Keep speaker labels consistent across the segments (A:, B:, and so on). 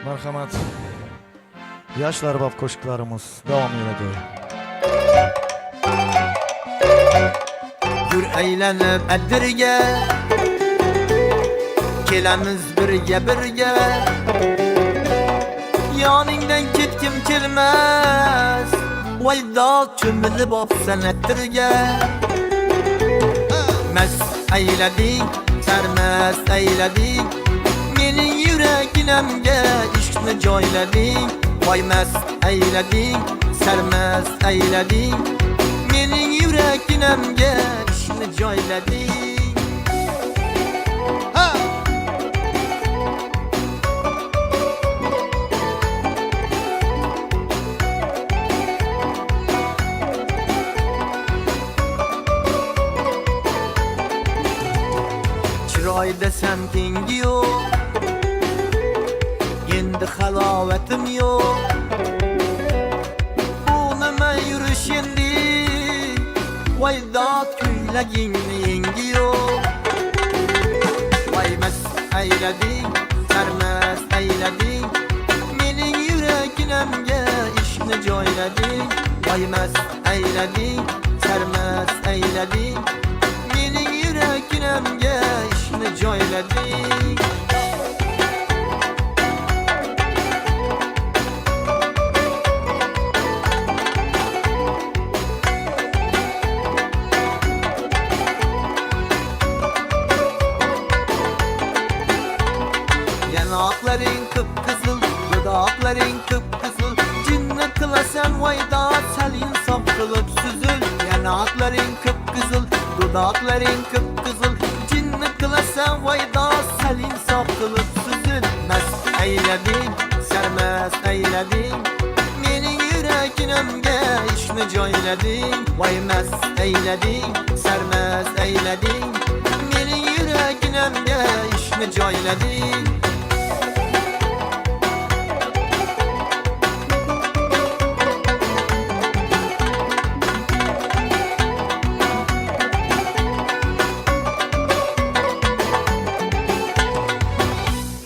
A: Merhamet. Yaşlar bab koşuklarımız devam ediyor.
B: Yür eğlenip eddirge, kelemiz birge yaningdan ketkim kelmez. Vayda çömülü bab sen ettirge. Mest eyleding, sermest eyleding, mening yuraginamga ishqni joylading. Voy mest eyleding, sermest eyleding, mening yuraginamga ishqni joylading. Chiroy desam tengi yo'q, endi halovatim yo'q. Bu nima yurish endi, voy dod kuylagingni yengi yo'q. Voy mast aylading, sarmast aylading, mening yuraginamga ishni joylading. Voy mast aylading, sarmast aylading, mening yuraginamga ishni joylading. Yanaqlaring kıpkızıl, dudaqlaring kıpkızıl, jinni qilasan voyda sal insof qilib suzul. Yanaqlaring kıpkızıl, dudaqlaring kıpkızıl, jinni qilasan voyda sal insof qilib suzul. Mast aylading, sarmast aylading, mening yuraginamga ishni joylading. Voy mast aylading, sarmast aylading, mening yuraginamga ishni joylading.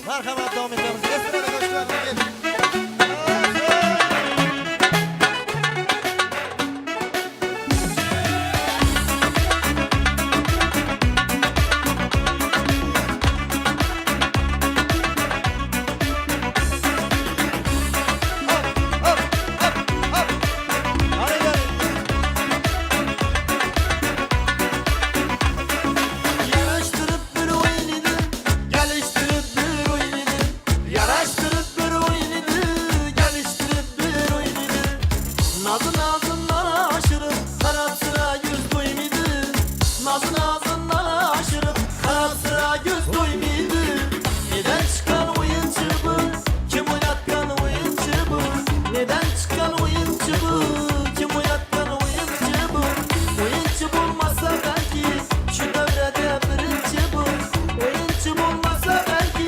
A: Merhamet devam ediyoruz. Esra'da koşuklarımız gelin.
B: Yaraştırıp bir oyununu, geliştirip bir oyununu, yaraştırıp bir oyununu, geliştirip bir oyununu. Nazın ağzından aşırıp harap sıra yüz doymadı. Nazın ağzından aşırıp harap sıra yüz doymadı. Neden çıkan oyuncu bu? Kim oynatkan oyuncu bu? Neden çıkan oyuncu bu? Kim oynatkan oyuncu bu? Oyuncu bulmasa belki şu devrede birinci bu. Oyuncu bulmasa belki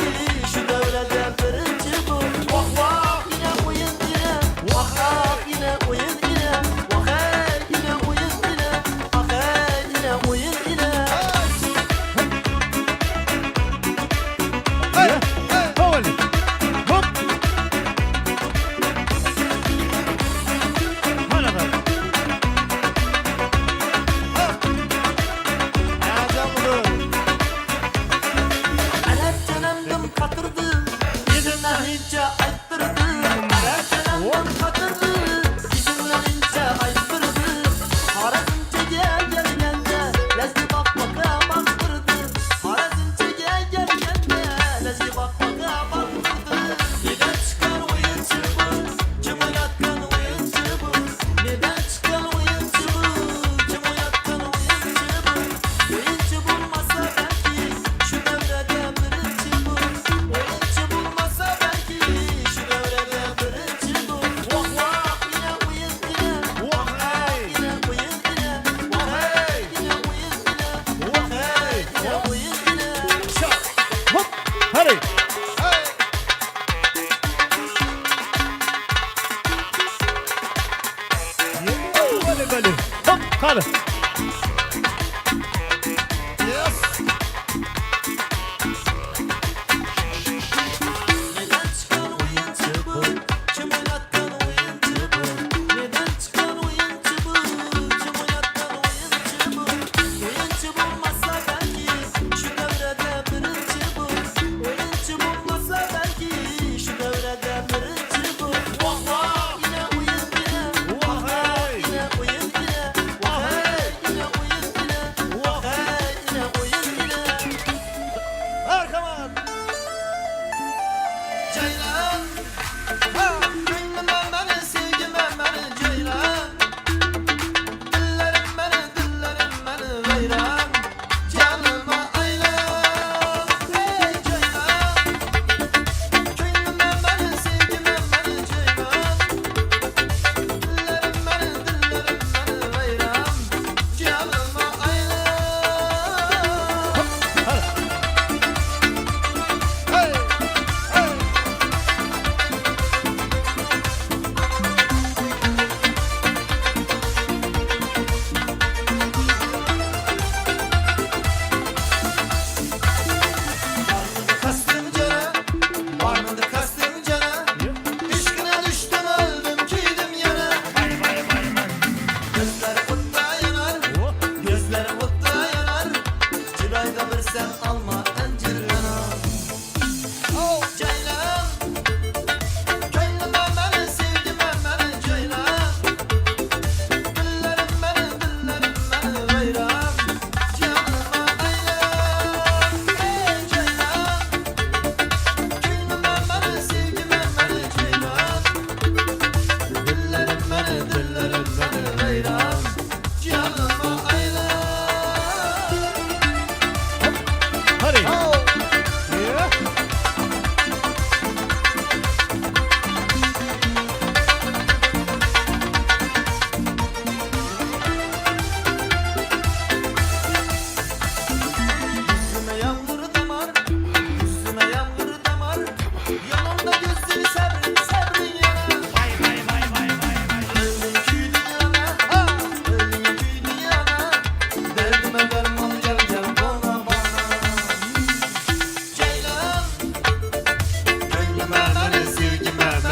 B: şu devrede birinci bu. Vah vah yine oyun yine, vah vah yine oyun yine, vah hey yine oyun yine, vah hey yine oyun yine.
A: Havali. Hop. Hala da. Heyecanlı.
B: Alep canımdım katırdı, yüzüne hince ayıttırdı. Alep canımdım katırdı, yüzüne hince ayıttırdı. Harazınca gelgende, lezgi bakmaka baktırdı. Harazınca gelgende, lezgi bakmaka baktırdı. Neden çıkan oyuncu bu? Kim oynatkan oyuncu bu? Neden çıkan oyuncu bu? Kim oynatkan oyuncu bu? Oyuncu bulmasa belki şu devrede birinci bu. Oyuncu bulmasa belki şu devrede birinci bu. Vah vah yine oyun yine, vah hey yine oyun yine, vah hey yine oyun yine, vah hey yine oyun yine.
A: Hop. Hadi. Böyle böyle. Hop. Hadi. Yes.
B: Neden çıkan oyun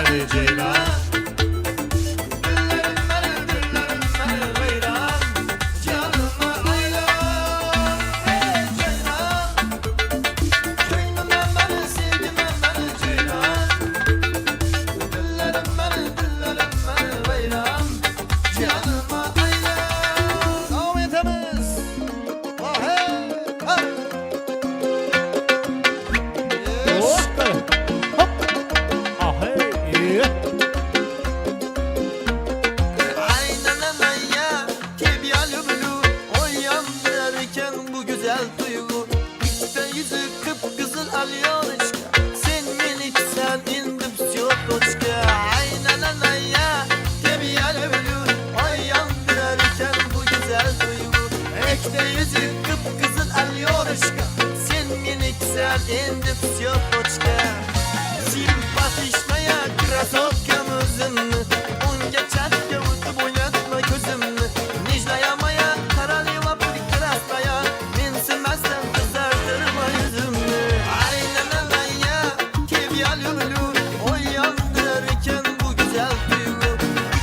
A: beni Ceylan. Devam etemiz. Ah hey. Ah. Yes.
C: Hop. Hop. Ah hey. İyi.
B: Bu güzel duygu İşte yüzü kıpkızıl alıyor aşka Sen minik sen indim siyotочка Aynen anaya Tebi alevlü Ay yandırırken bu güzel duygu İşte yüzü kıpkızıl alıyor aşka Sen minik sen indim siyotочка Simpatişmaya krasovkamızın Unga çatga utup oynatma gözümü Nijlayamaya karaleva прекрасная Men sevmezsem kızardırma yüzümü Aynen anaya Tebi alevlü Oy yandırırken bu güzel duygu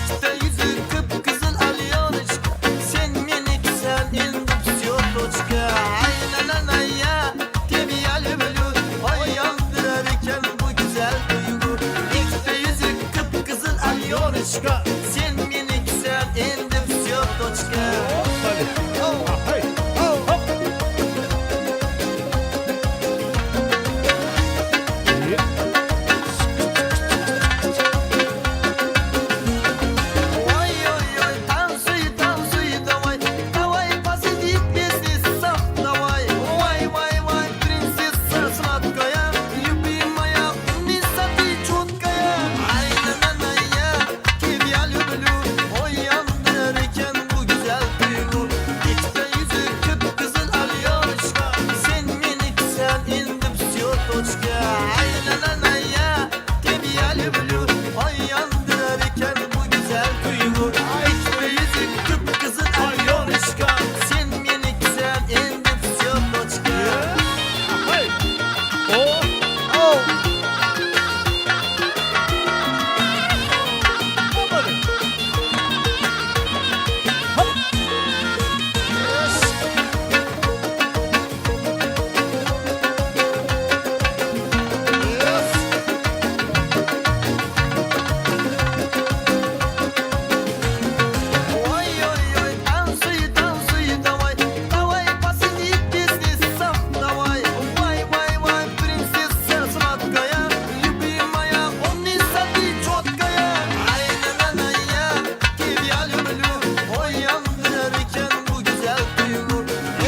B: İşte yüzü kıpkızıl alıyor aşka Sen minik sen indim siyotочка Aynen anaya Tebi alevlü Oy yandırırken bu güzel duygu İşte yüzü kıpkızıl alıyor aşka Sen minik sen indim siyotочка
C: Hadi. Ah hey. Hop. İyi.
B: Ой-ой-ой, танцуй, танцуй, давай, давай посидим вместе сам, давай. Вай-вай-вай, принцесса сладкая, любимая, умница ты чуткая. Aynen anaya, тебя люблю, ой yandırırken bu güzel duygu. İşte yüzü kıpkızıl alıyor aşka, sen minik sen indim siyotочка. Aynen anaya, тебя люблю, ой yandırırken bu güzel duygu. İşte yüzü kıpkızıl alıyor aşka, sen minik sen indim siyotочка.
C: Ah hey. Oh.
A: Oh.
C: Hop hadi.
A: Yes. Yes.
B: Ой-ой-ой, танцуй, танцуй, давай, давай посидим вместе сам, давай. Вай-вай-вай, принцесса сладкая, любимая, умница ты чуткая. Aynen anaya, тебя люблю, ой yandırırken bu güzel duygu.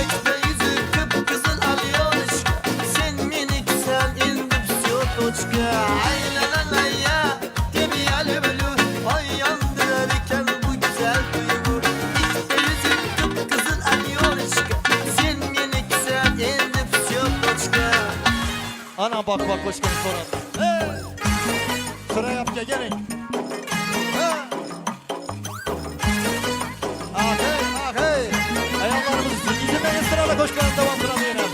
B: İşte yüzü kıpkızıl alıyor aşka, sen minik sen indim siyotочка. Aynen anaya, тебя люблю, ой yandırırken bu güzel duygu. İşte yüzü kıpkızıl alıyor aşka, sen minik sen indim siyotочка.
A: Ana bak bak hoş geldin sonra. Hey. Sıra yap ya gelin. Ha. Ah hey ah hey. Ayaklarımız yüzünden sırayla hoş geldin devam sıra diyelim.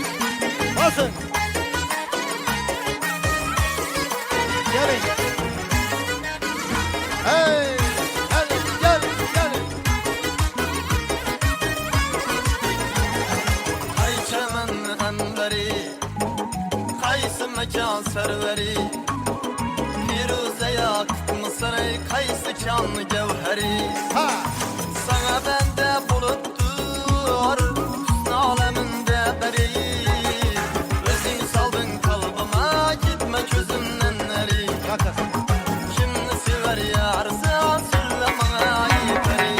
A: Basın. Gelin. Hey. Gelin gelin gelin.
B: Hay çemen enveri, kaysı mekan serveri. Firuze yaktı saray, kaysı kan gevheri.
A: Ha.
B: Sana bende buluttur, hüsn aleminde beri. Özün saldın kalbıma, gitme gözümden neri.
A: Yakasın.
B: Kimni sever yarsa, söyle bana yeteri.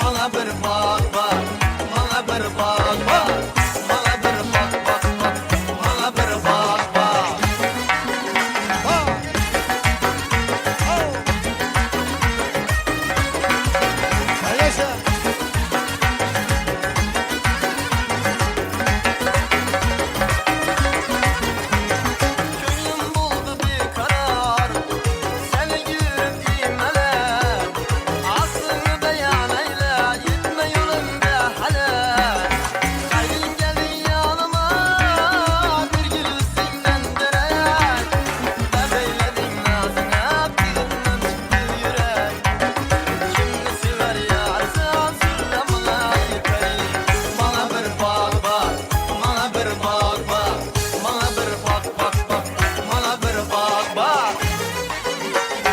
B: Bana bir bak bak, bana bir bak bak. Bana bir bak bak bak, bana bir bak bak.
A: Ha. Oh. Yaşa.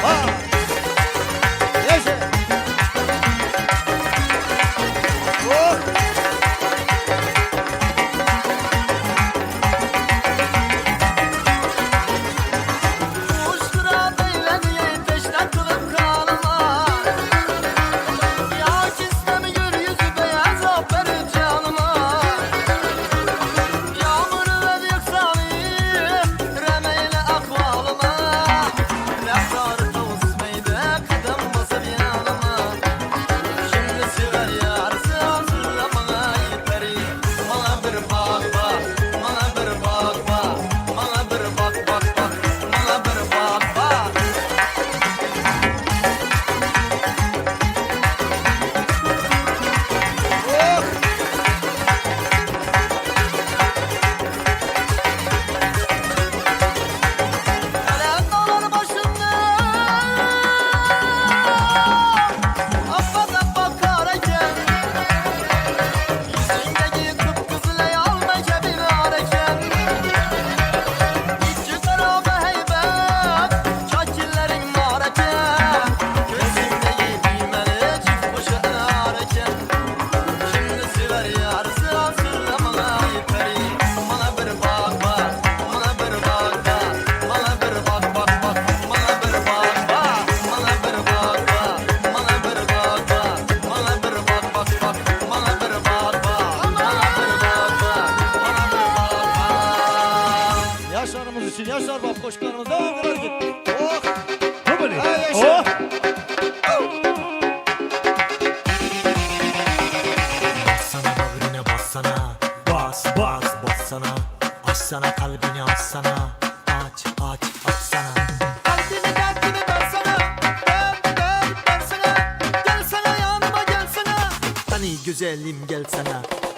A: Ha. Yaşa. Oh.
B: Kuştura beyleniye teşne kılıp kanıma Yağış istemi gör yüzü beyaz aferin canıma Yağmuru ve yükselim remeyle akvalıma Lafları tavus meyde kadem basıp yanıma Şimdi sever yarısı hazırlamana yeteri Bana bir bak bak, bana bir bak bak Bana bir bak bak bak, bana bir bak bak
A: Oh.
B: Elen dolar başımda Affada bakarken Yüzündeki kıpkızıla yalma cebine ararken İki tarafa heybet Çakillerin mararken Gözündeki düğmeli çift başı ararken Şimdi sever yarısı hazırlamana yeteri Bana bir bak bak, bana bir bak bak Bana bir bak bak bak, bana bir bak bak Bana bir bak bak, bana bir bak bak Bana bir bak bak bak, bana bir bak bak Bana bir bak bak, bana bir bak bak
A: Yaşlarımız için yaşlar bak koşkularımız devam edelim. Oh.
C: Hopali.
A: Ha, yaşa.
C: Oh.
D: Bassana bağrına bassana Bas bas bassana Açsana kalbini açsana Aç aç açsana
B: Kalbimi derdimi versene versene Gelsene yanıma gelsene
D: Hani güzelim gelsene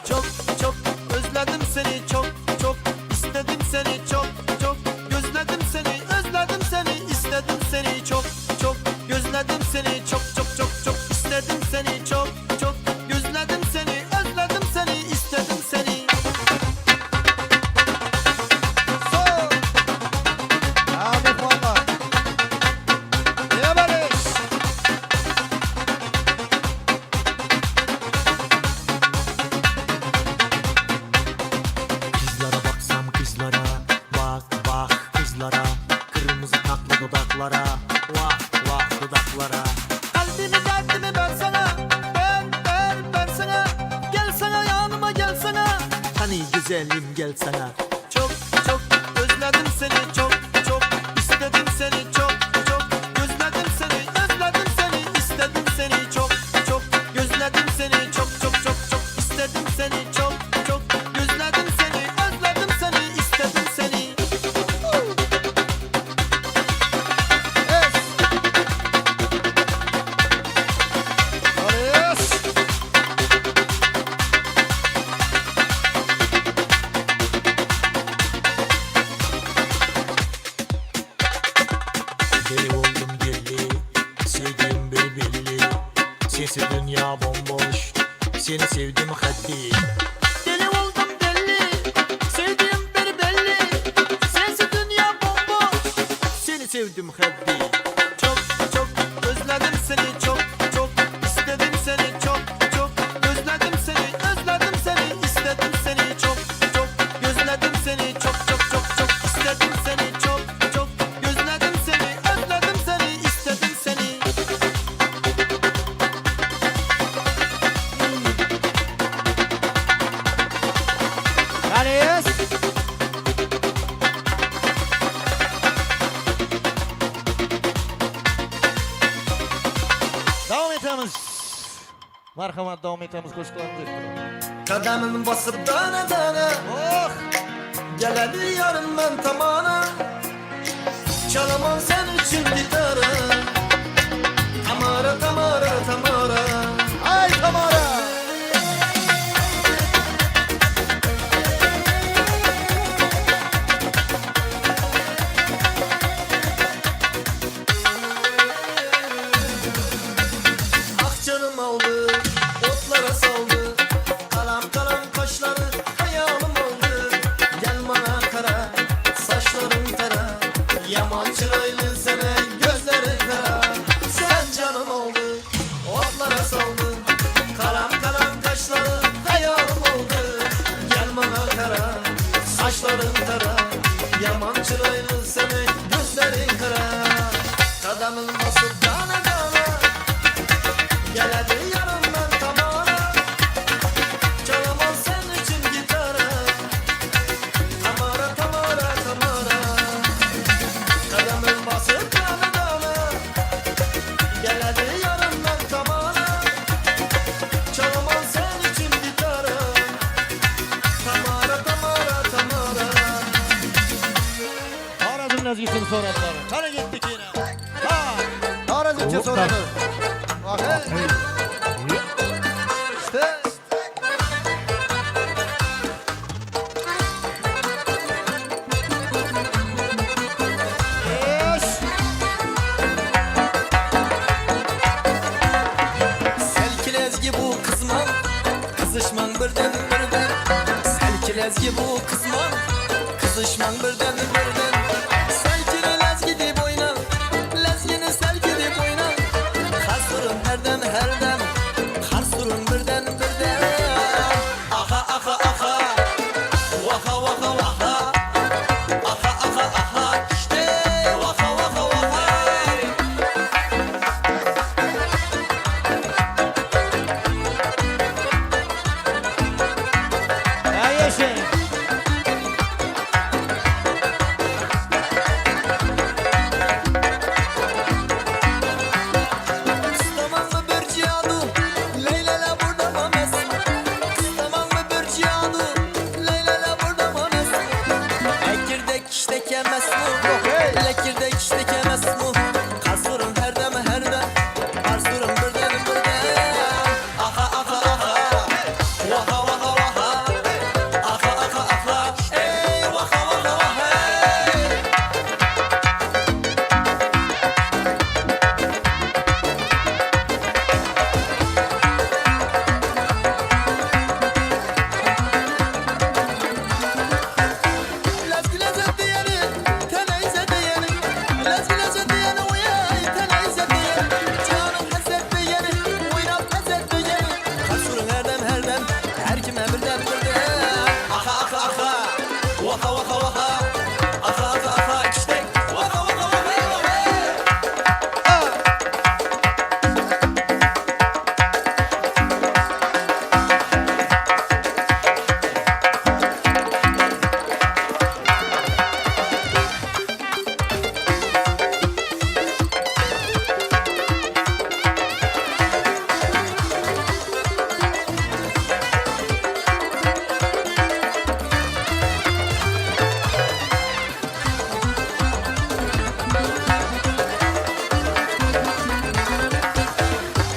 B: Çok çok özledim seni çok çok istedim seni çok çok gözledim seni özledim seni istedim seni çok çok gözledim seni çok çok çok çok istedim seni çok çok gözledim seni özledim seni istedim seni
A: Sol. Abi valla. Ne barış?
D: Kızlara baksam kızlara Bak bak kızlara Kırmızı tatlı dudaklara Vah vah dudaklara
B: Kalbimi derdimi versene versene gelsene yanıma gelsene
D: Hani güzelim gelsene
B: çok çok özledim seni çok çok istedim seni çok çok gözledim seni özledim seni istedim seni çok çok gözledim seni çok çok çok çok istedim seni çok çok gözledim seni özledim seni istedim seni
A: Es. Barış.
D: Deli oldum deli Sevdiğim bir belli Sensiz dünya bomboş Seni sevdim haddi
B: deli oldum deli sevdiğim bir belli sensiz dünya bomboş
D: Seni sevdim haddi
B: çok çok özledim seni çok çok istedim seni çok çok özledim seni istedim seni çok çok gözledim seni çok çok çok çok istedim seni çok çok gözledim seni özledim seni istedim seni
A: Barış. Devam etemiz. Marhamat devam etemiz koşkularımızı.
B: Kademin basıp dana dana
A: Oh.
B: Geledi yarın ben tamana Çalamam sen için gitarı Tamara tamara tamara
A: Ay Tamara.
B: Ah canım aldı otlara saldı Kalam kalam kaşları hayalim oldu Gel bana kara saçların tara Yaman çıraylı sene gözleri kara Kadamın basıp tane tane geledi yanımdan tamara. Çalamam sen için gitarı. Tamara tamara tamara. Kadamın basıp tane tane geledi yanımdan tamara. Çalamam sen için gitarı. Tamara tamara tamara.
A: Arazım nezgisini soradılar. Kana gittik yine. Ha. Arazımca soradı. Bak hey. İşte. Yes.
B: Selkilezgi bu kızman, kızışman birden birden. Selkilezgi bu kızman, kızışman birden birden. Selkile lezgi dip oyna, lezgini selki dip oyna. Karsurun herden herden, karsurun birden birden. Aha aha aha, vaha vaha vaha. Aha aha aha, işte vaha vaha vaha.
A: Ha yaşa.
B: Tamam mı bir cihadu, Leyla'la burada mames. Tamam mı bir cihadu, Leyla'la burada mames. Ekirdek işte kemez mu? Lekirdek işte kemez mu? Karsurun herdem herdem, Karsurun birden birden. Aha aha aha, vaha vaha vaha. Aha aha aha, ey vaha vaha vaha. Lezgi lezzet diyeni, teneyze diyeni. Lezgi lezzet diyeni, uyay teneyze diyeni. Canım lezzet diyeni, uynap lezzet diyeni. Karsurun herdem, her kime birden birden. Aha aha aha, vaha vaha vaha. Aha aha aha, işte vaha vaha vaha.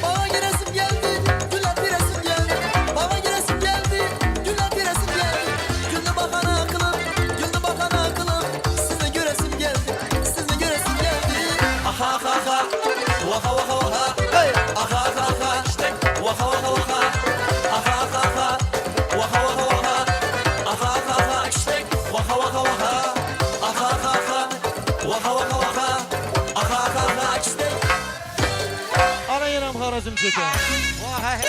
B: Bana giresim geldi, güle diresim geldi. Bana giresim geldi, güle diresim geldi. Güldü bakan akılım, güldü bakan akılım. Sizi göresim geldi, sizi göresim geldi. Aha aha aha, vaha vaha vaha. Hey. Aha aha aha, işte vaha vaha vaha. Aha aha aha, vaha vaha vaha. Aha aha aha, işte vaha vaha vaha. Aha aha aha, vaha vaha vaha. Aha aha aha, işte.
A: Ana yenem Arazım çeker. Vay hey.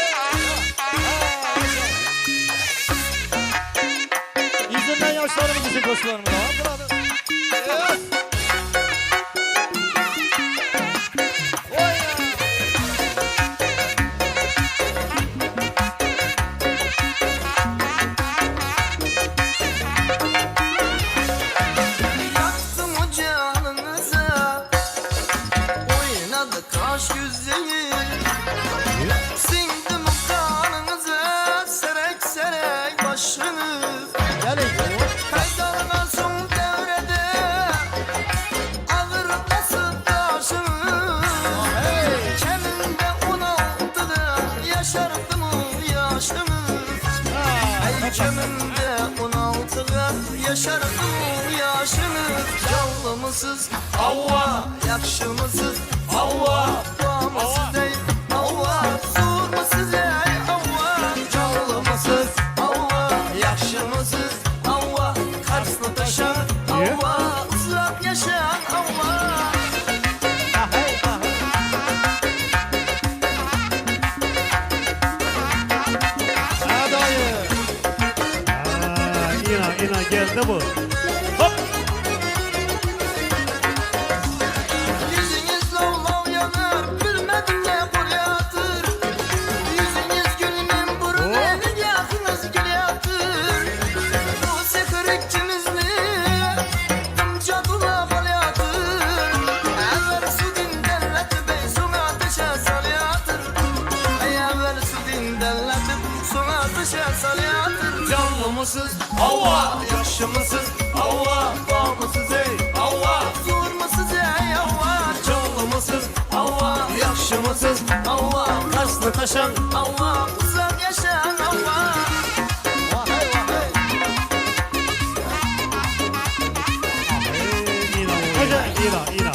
A: İzlenen yaşlarımız için koşularımız var. Bravo. Yes. Oy ya.
B: Yaktım ocağınıza, oynadı kaş güzeli. Sindim kanınıza, serek serek başınız.
A: Gelin.
B: Kaydalına son devrede, alır nasıl taşınız. Keminde 16'da yaşardım o yaşınız. Keminde 16'da yaşardım o yaşınız. Yavlu mısız? Avva. Yakşı mısız? Avva. Bağ mısız ey? Avva. Sur mısız ey? Avva. Yavlu mısız? Avva. Yakşı mısız? Avva. Karslı taşan? Avva. Uzak yaşayan? Avva.
A: Ha hey. Ha hey. Ha dayı.
C: İna geldi bu. Hop.
B: Yüzünüz mısınız? Hava yaxşı mısınız? Hava var mısınız ey? Hava zor mısınız ey? Hava canlı mısınız? Hava yaxşı mısınız? Hava kaçlı taşan? Hava uzak yaşayan hava.
A: Vahey vahey.
C: İran.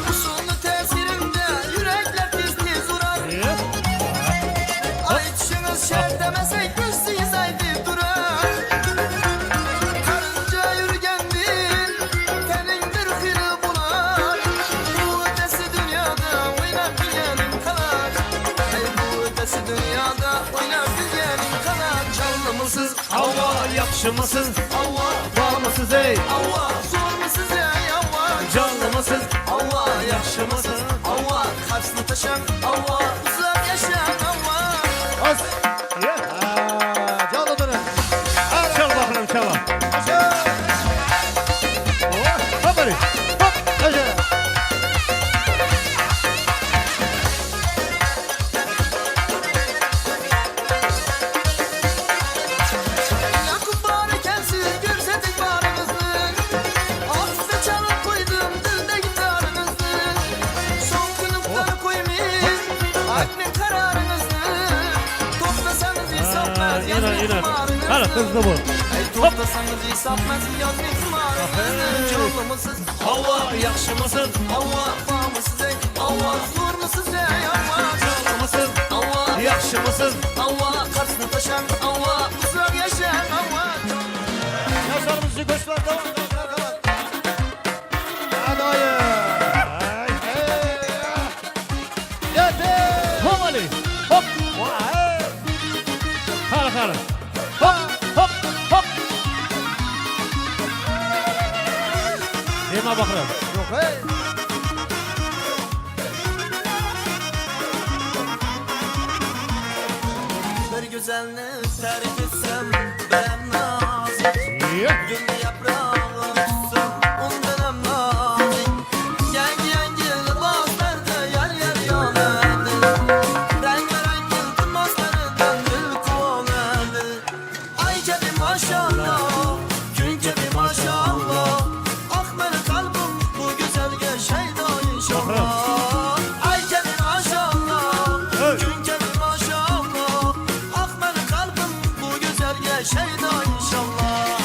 B: Usulü tesirinde yürekler tez tez uğrar. Ayıtışınız şer demesek üstüyüz haydi durar. Karınca yürügendir, tenindir hırı bular. Bu ötesi dünyada oynap güzelim kalar. Bu ötesi dünyada oynap güzelim kalar. Canlı mısınız? Hava yakşı mısınız? Hava var mısınız ey? Hava zor mısınız ey? Hava canlı mısınız? Hava yakşı mısınız? Hava kaçlı taşan? Hava uzak yaşayan hava.
A: Bas. Canlı dönün.
C: Çal bakalım çal. Hop hadi.
A: Hop. Ece.
B: Yakup bariken siz görsedik varınızı. Ağzınıza çalıp koydum dilde gitarınızı. Son kılıfları koymayın anne kararınızı. Toplasanız hesapmaz yazmayın varınızı.
C: Hadi hızlı vur.
B: Toplasanız hesapmaz yazmayın varınızı. Canlı mısınız? Hava yakşı mısın? Hava var mısınız ey? Hava zor mısınız ey? Hava canlı mısın? Hava yakşı mısın? Hava karşısına taşan hava uzak yaşayan hava.
A: Yaşarımızı göster. Devam. Hadi hayır. Yeter.
C: Hop hadi. Hop.
A: Vahey.
C: Hadi. Hop. Yema bakalım.
A: Yok hey.
B: Bir güzellik tarif etsem ben nazik. Gül yaprağı tutsam ondan hem nazik. Yengi libaslarda yer yanadı. Rengarenk yıldırmazlardan gül konadı. Ay kedi maşallah, gün kedi maşallah. Akmer kalbim bu güzelge şeyda inşallah. Ay kedi maşallah, gün kedi maşallah. Akmer kalbim bu güzelge şeyda inşallah.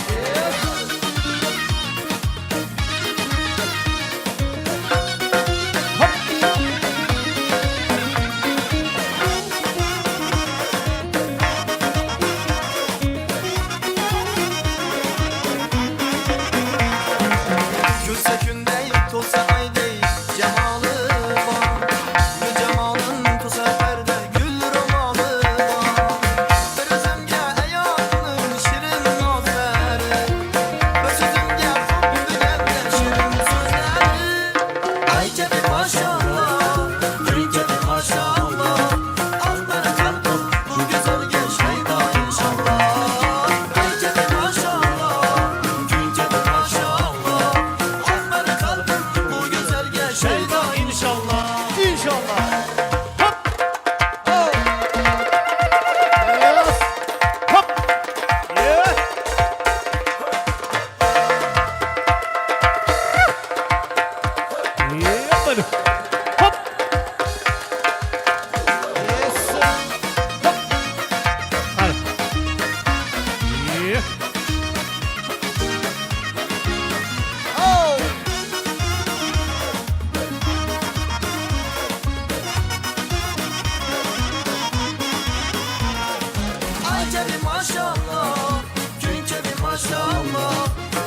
B: Gülse kündey, tolsa aydey, cemalı var. Gül cemalın tolsa perde, gül romanı var. Bir özümge hayatının şirin nazları. Bir sözümge hubbi geldi şirin sözleri. Ay kedi maşallah, gün kedi maşallah. Akber kalbim bu güzelge şeyda inşallah. Ay kedi maşallah, gün kedi maşallah. Akber kalbim bu güzelge şeyda inşallah.
A: İnşallah. Hop. Oh. Yes.
C: Hop. Yeah. Yep hadi. Hop.
A: Yes.
C: Hadi. Yeah.
A: Oh.
B: Ay kedi maşallah, gün kedi maşallah.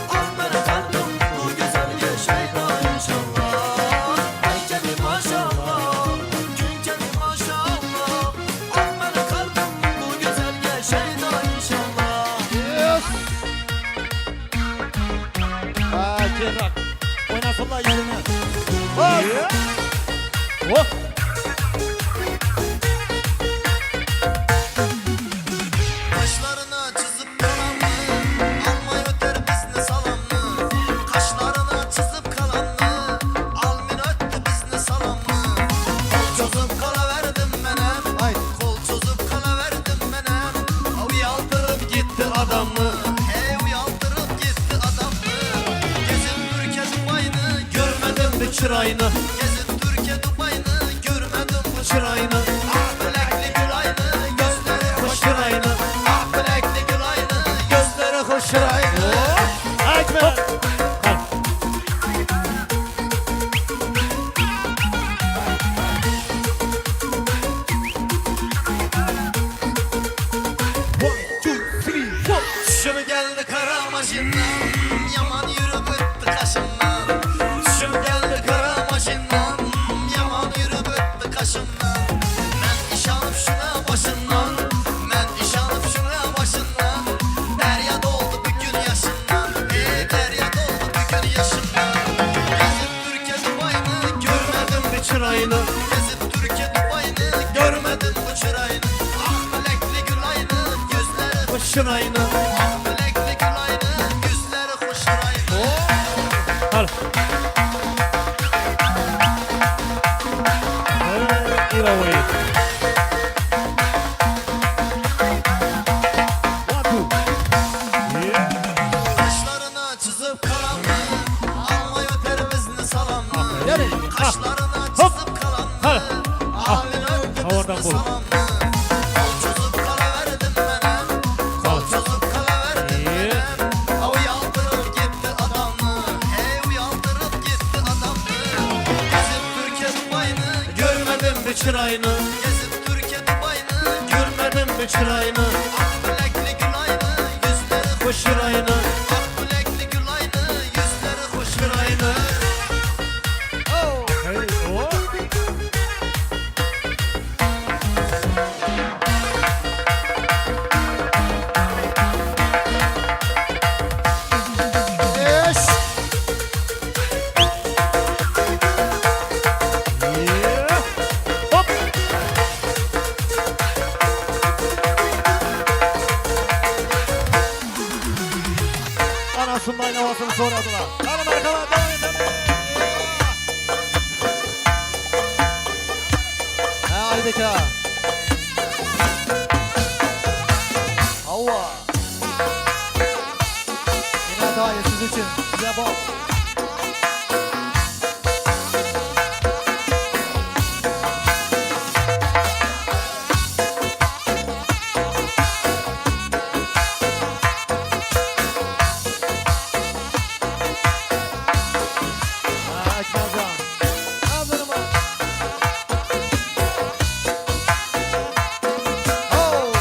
B: Akber kalbim bu güzelge şeyda inşallah. Ay kedi maşallah, gün kedi maşallah. Akber kalbim bu güzelge şeyda inşallah.
A: Yes. Cerrak. Oynasınlar yerine. Bas.
C: Hop.
B: Kaşlarına çizip kalan mı? Almay öter bizni salam mı? Kaşlarına çizip kalan mı? Almin öttü bizni salam mı? Çözüp kala verdim ben
A: çırayını.
B: Gezip Türkiye Dubai'ni görmedim bu çırayını. Ah bilekli gül aynı gözleri hoş çırayını. Ah bilekli gül aynı gözleri hoş çırayını.
A: Ekber.
B: Şunu geldi kara maşindan yaman yürüp öttü kaşımdan. Şunu geldi kara maşindan yaman yürüp öttü kaşımdan. Ben iş alıp şuna başından, ben iş alıp şuna başından. Derya doldu bugün yaşından, derya doldu bugün yaşından. Gezip Türkiye Dubai'ni görmedim bir çırayını. Gezip Türkiye Dubai'ni görmedim bu çırayını. Ah bilekli gül aynı gözleri hoş çırayını. Ah bilekli gül aynı gözleri hoş çırayını.
C: Hadi. İrava et.
B: Kaşlarına çizip kalanını alma öterimizini salamını. Kaşlarına çizip kalanını alın
C: Havadan
B: öterimizini
C: bul.
B: salamını. Kol çözüp kalıverdim benim, kol çözüp kalıverdim benim. Ha uyandırıp gitti adamı, hey uyandırıp gitti adamı. Gezip Türkiye Dubai'ni görmedim bir çırayını. Gezip Türkiye Dubai'ni görmedim bir çırayını. Ah bilekli gül aynı yüzleri hoş çırayını. Ah bilekli gül aynı yüzleri hoş çırayını.
C: Hey, oh.
A: Eş.
C: Yeah. Hop.
A: Anasından havasını soradılar. Hadi arkadan devam edelim. Haydi ha. Hava. Yine daha iyi siz için. Size bak. Ekmezcan. Hazırım ha. Oh.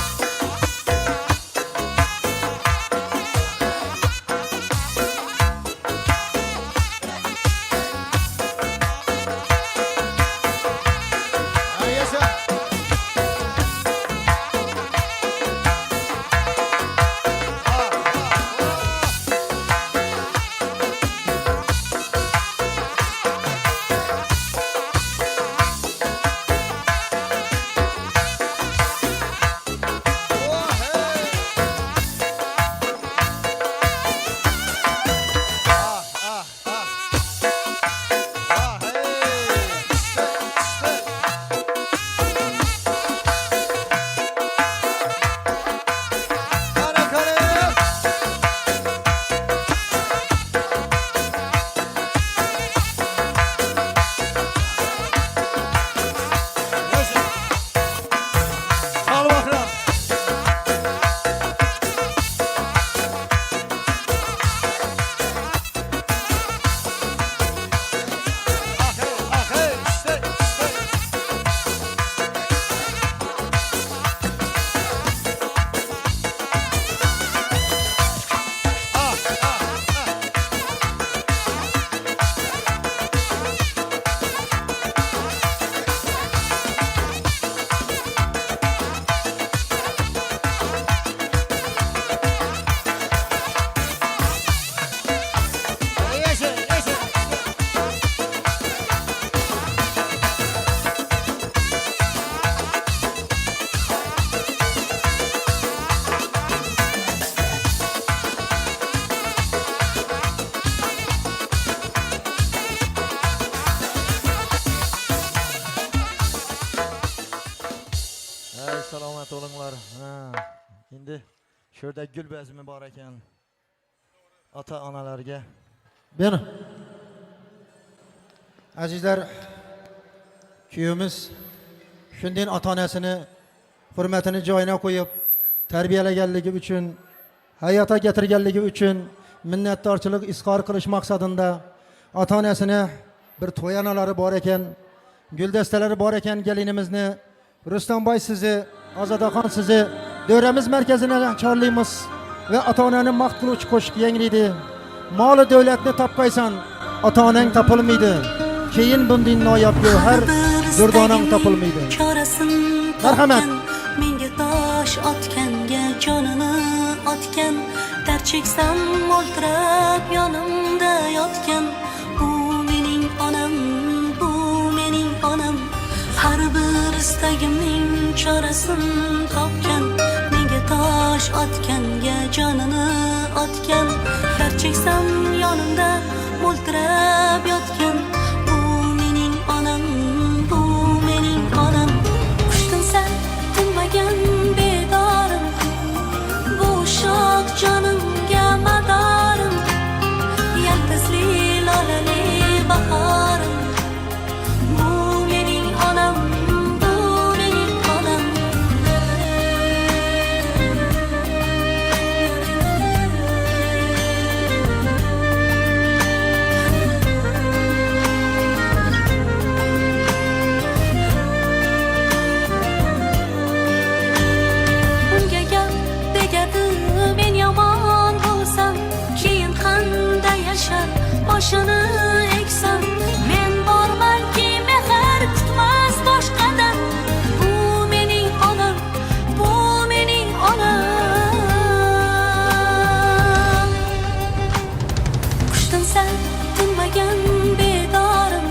A: salomat olinglar. Endi şurada gül bez mübarek ekan. Ata onalarga. Beni. Azizlar, kuyimiz shundan ota-onasini hurmatini joyina qo'yib, tarbiyalaganligi uchun, hayotga keltirganligi uchun minnatdorchilik izhor qilish maqsadida ota-onasini bir to'yanalari bor ekan, guldastalari bor ekan gelinimizni Rustamboy sizni, Ozodaxon sizni Dövramiz markazine chorlaymiz ve ota-onani maqt qiluvchi qo'shiq yangraydi. Moli davlatni topqaysan, ota-onang topilmaydi. Keyin bundan noyob gavhar durdonang topilmaydi. Marhamat.
E: Menga tosh otganga jonini otgan, dard cheksam o'ltirib yonimda yotgan. Bu mening onam, bu mening onam. Har bir istagimning chorasini topgan. Menga tosh otganga jonini otgan, dard cheksam yonimda o'ltirib yotgan. Bu mening onam, bu mening onam. Qushtinsa tinmagan bedorim, bu shoh jonimga madorim. Yaltizli lolali bahorim. Bu mening onam, bu mening onam. Unga gap tegadi, men yomon bo'lsam, keyin qanday yashar boshini eksam. Men bormanki mehr kutmas boshqadan. Bu mening onam, bu mening onam. Qushtinsa tinmagan bedorim,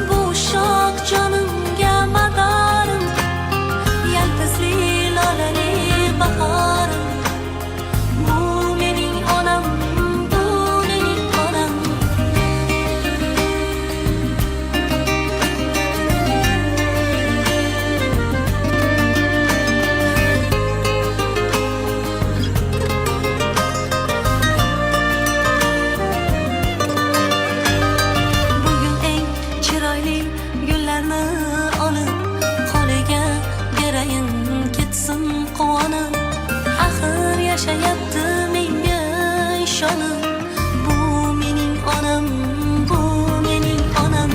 E: bu shoh jonimga madorim. Yaltizli lolali bahorim. Bu mening onam, bu mening onam. Bugun eng chiroyli gullarni olib, qo'liga berayin ketsin quvonib. Axir yashayapti menga ishonib. Bu mening onam, bu mening onam.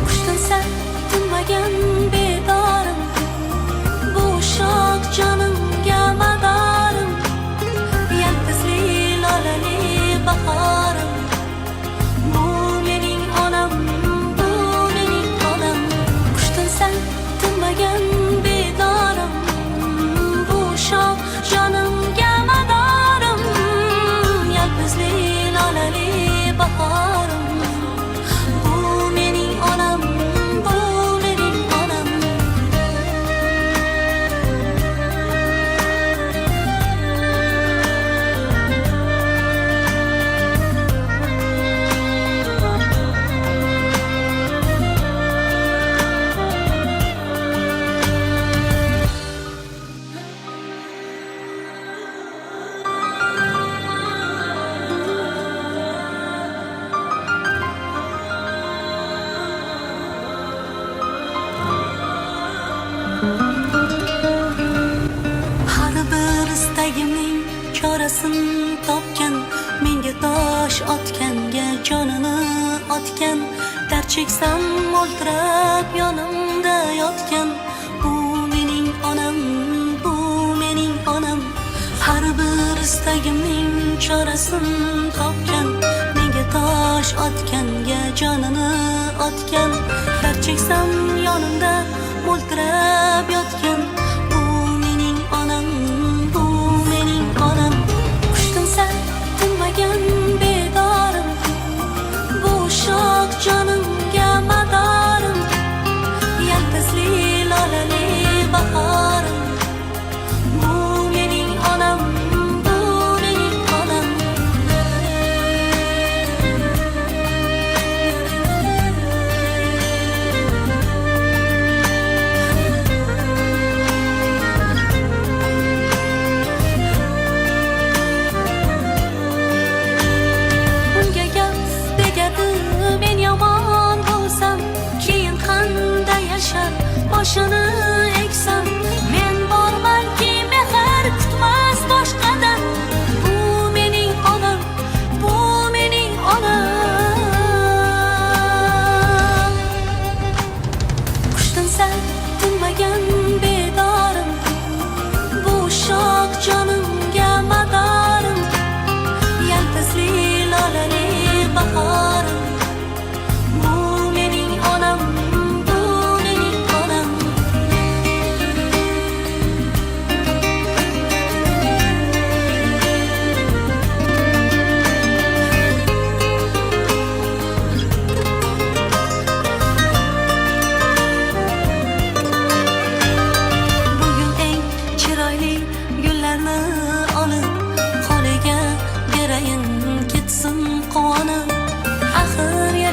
E: Qushtinsa tinmagan bedorim, bu shoh jonimga madorim. Yaltizli lolali bahorim. Bu mening onam, bu mening onam. Qushtinsa tinmagan bedorim, bu shoh jonimga madorim. Yaltizli lolali bahorim. Bu mening onam, bu mening onam. Har bir istagimning chorasini topgan. Menga tosh otganga jonini otgan. Dard cheksam o'ltirib yonimda yotgan. Bu mening onam, bu mening onam. Har bir istagimning chorasini topgan. Menga tosh otganga jonini otgan. Dard cheksam yonimda o'ltirib yotgan. Bu mening onam, bu mening onam. Qushtinsa tinmagan bedorim, bu shoh jonimga madorim. Yaltizli lolali bahorim. Bu mening onam, bu mening onam.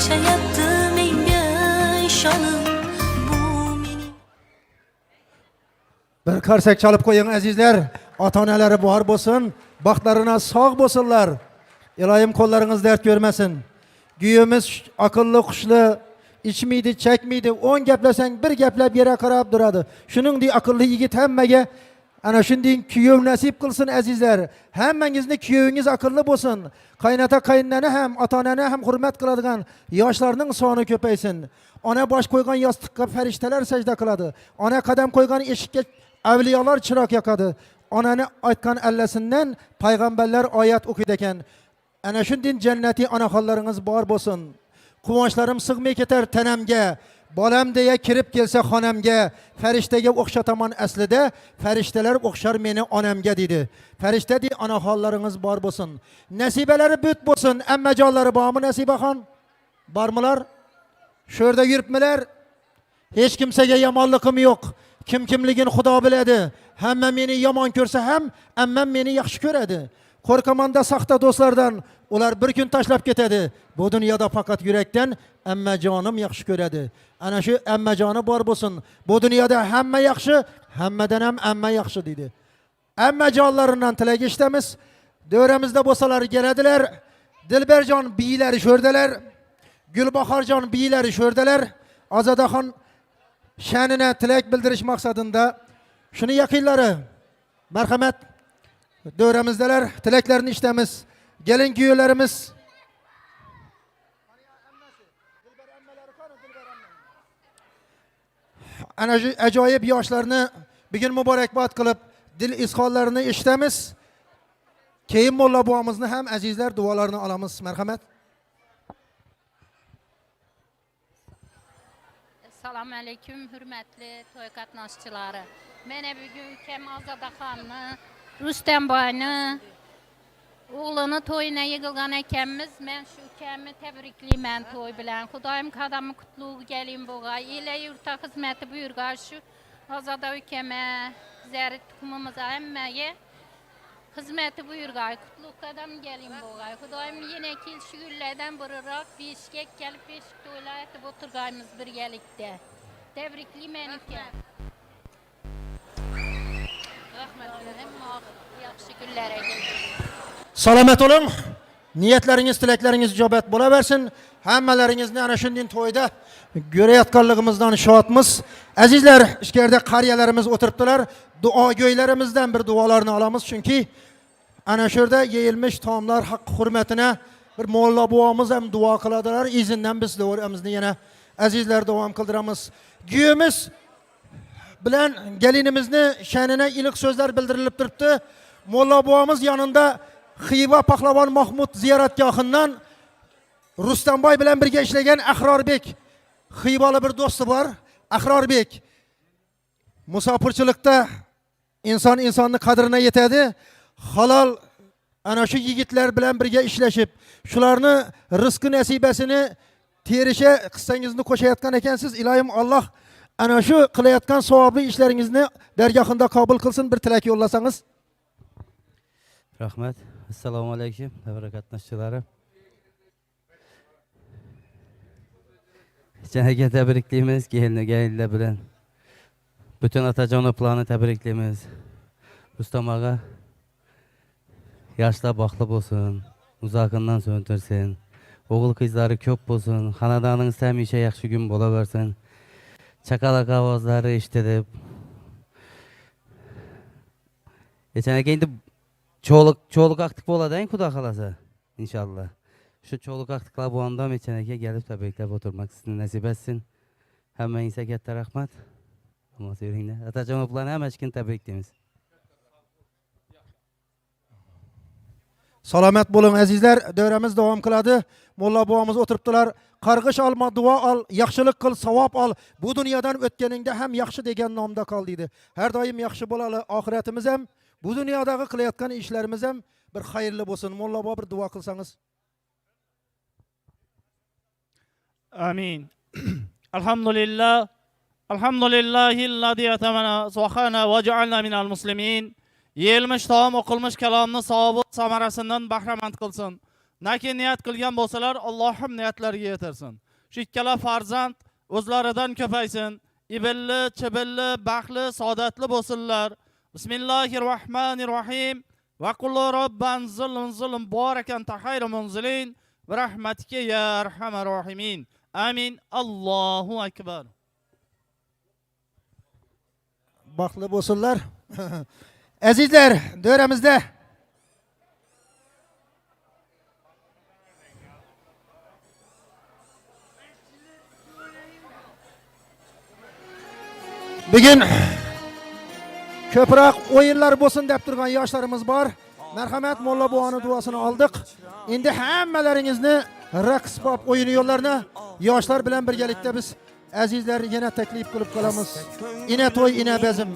E: yashayapti menga ishonib. Bu mening
A: Bir karsak çalıp koyun azizler. Ata-onaları bor bo'lsin, baxtlarına sog' bo'lsinlar. Iloyim qo'llarınız dert görmesin. Güyümüz akıllı kuşlu, içmiydi, çekmiydi. 10 geplasang bir geplep yere qarab duradi. Şunun di akıllı yigit hemmege ana şunday kuyov nasip kılsın azizler. Hemmengizni kuyovungiz akıllı bo'lsin. Kaynata kaynana ham, ata-onani ham hurmat qiladigan yoshlarning soni ko'paysin. Ona bosh qo'ygan yostiqqa farishtalar sajda qiladi. Ona qadam qo'ygan eshikka avliyolar chiroq yoqadi. Onani aytgan allasindən payg'ambarlar oyat o'qiydi ekan. Ana shunday jannati onaxonlarimiz bor bo'lsin. Quvonchlarim sig'may ketar tanamga. Bolam deya kirib kelsa xonamga, farishtaga o'xshataman aslida, farishtalar o'xshar meni onamga dedi. Farishta dey onaxonlarimiz bor bo'lsin. Nasibalari büt bo'lsin. Ammajonlari bormi Nasibaxon? Bormilar? Shu yerda yuribmilar? Hech kimsaga yomonligim yo'q. Kim kimligini Xudo biladi. Hamma meni yomon ko'rsa ham, ammam meni yaxshi ko'radi. Qo'rqamanda saxta do'stlardan, ular bir kun tashlab ketadi. Bu dunyoda faqat yurakdan ammajonim yaxshi ko'radi. Ana shu ammajoni bor bo'lsin. Bu dunyoda hamma yaxshi, hammadan ham amma yaxshi dedi. Ammajonlaridan tilak eshitamiz. Dövremizde bo'lsalar keladilar. Dilberjon biylari sho'rdalar. Gulbahorjon biylari sho'rdalar. Ozodaxon sha'nini tilak bildirish maqsadida shuni yaqinlari marhamat dövremizdeler, tilaklarını işlemiz. Gelin güyülerimiz. Ana şu acayip yaşlarını bir gün mübarekbat kılıp dil izhallarını işlemiz. Keyin molla buamızını hem azizler dualarını alamız. Merhamet.
F: Assalamu aleyküm hürmetli toy qatnaşçıları. Mene bugün Kem Azadaxanını, Rüstem bayını, oğlunu toyuna yığılgan ekemiz. Ben şu kemi tebrikliyim toy bilen. Xudayım kadamı kutluğu gelin boğa. İle yurta hizmeti buyurgar şu Azada ülkeme, zəri tukumumuza emmeye hizmeti buyurgar. Kutluğu kadam gelin boğa. Xudayım yine kil şükürlerden bırırak beşkek gelip beşik toyla etip oturgayımız bir gelikte. Tebrikliyim ülkem.
A: Salamet olun. Niyetleriniz, tilekleriniz icabet bulaversin. Hammalarınızı ana şundin toyda göreyatkanlığımızdan şahatımız. Azizler, işkerde kariyelerimiz oturttular. Dua göylerimizden bir dualarını alamız. Çünkü ana şurada yeyilmiş tamlar hakkı hürmetine bir molla buamız hem dua kıladılar. İzinden biz doğruyamızı yine azizler devam kıldıramız. Güyümüz bilen gelinimizni şenine ilik sözler bildirilip duruptu. Molla buamız yanında Xiva Pahlavan Mahmud ziyaretgahından Rustambay bilen birge işlegen Ahrarbek. Xivalı bir dostu var. Ahrarbek. Musafirçilikte insan insanın kadrine yetedi. Halal ana şu yigitler bilen birge işleşip şularını rızkı nesibesini terişe kıssangizni koşayatkan ekensiz. İlahim Allah ana şu kılayatkan savablı işlerinizni dergahında kabul kılsın, bir tilak yollasanız.
G: Rahmet. Assalamu aleyküm. Katnaşçıları. Cennet tebrikliyimiz. Gelinle bilen. Bütün Atacan planı tebrikliyimiz. Rustam ağa. Yaşla baklı olsun. Uzakından söndürsün. Oğul kızları köp olsun. Hanadanın semişe yakşı gün bulaversin. Çakalak avazları işledip. Geçen indi çoğuluk aktif oladayın Xudo xalasa inşallah. Şu çoğuluk aktifler bu anda geçeneke gelip tabiklep oturmak sizin nasip etsin. Hemen inse katta rahmat. Ama söyleyinler. Atacan oplarını hemen çıkın tabikliyimiz.
A: Salamet bulun azizler, dövremiz devam kıladı. Molla buamız oturuptular. Kargış alma, dua al, yaxşılık kıl, savap al. Bu dünyadan ötkeninde hem yaxşı degen namda kaldıydı. Her daim yaxşı bolalı ahiretimiz hem bu dünyadaki kılayatkan işlerimiz hem bir hayırlı olsun. Molla baba bir dua kılsanız.
C: Amin. Elhamdülillah. Elhamdülillahillazi atamana sohana ve cealna minal muslimin. Yeyilmiş tamam okulmuş kelamını savabı samarasından bahramand kılsın. Naki niyat qilgan bo'lsalar, Allohim niyatlariga yetirsin. Shu ikkala farzand o'zlaridan ko'paysin. İbelli, çebelli, baxtli, saodatli bo'lsinlar. Bismillahirrahmanirrahim. Va qul robban zulm barakan tahayru munzilin. Bi rahmatike ya arhamar rahimin. Amin. Allahu akbar.
A: Baxtli bo'lsinlar. Azizlar, dövremizde bugün ko'proq o'yinlar bo'lsin deb turgan yoshlarimiz bor. Marhamat Molla buvaning duosini oldik. Endi hammalaringizni raqs pop o'yin yo'llarini yoshlar bilan birgalikda biz azizlar yana taklif qilib qolamiz. Ina to'y, ina bazm.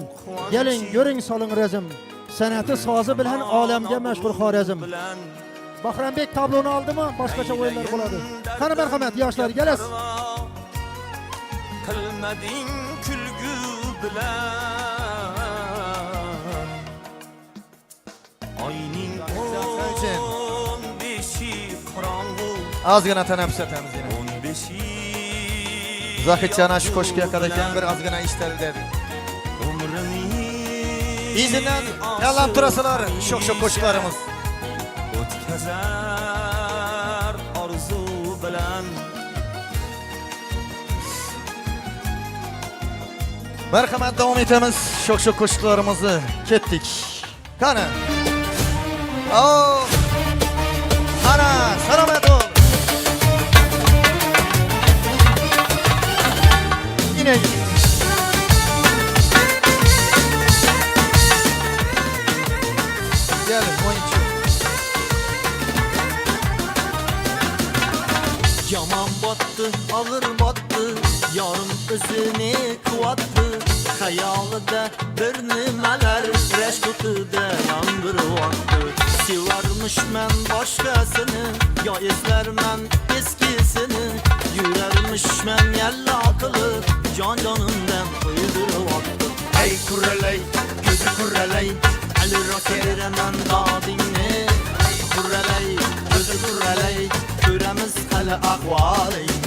A: Keling, ko'ring soling razm. San'ati sozi bilan olamga mashhur Xorazm. Bahrambek tabloni oldimi? Boshqacha o'yinlar bo'ladi. Qani marhamat yoshlar, kelasiz.
B: Qilmading kulgu bilan oyning 15i qorong'u
H: Ozgina tanaffus etamiz yana.
B: 15i
H: Zohidjon shu qo'shiqqa qadar bir ozgina ishtal dedi.
B: umrimni
H: Izinden yalan turasılar, şok qo'shiqlarimiz.
B: o'tkazar orzu bilan
H: Marhamat davom etamiz şok qo'shiqlarimizni. Ketdik. Qani. Ana, salomat bo'l. Yine gel, oyuncu.
B: Yaman battı, ağır battı, yarım özünü kuvattı. Hayalida bir nimalar rash tutida yangırıvattı. Sevarmış men başkasını, ya eslermen eskisini. Yürermiş men yalla akıllı, canımdan kıydırıvattı. Ey kurreley, gözü kurreley, Ali Rakeremen dadinni. Ey kurreley, gözü kurreley, göremiz hali ahvalini.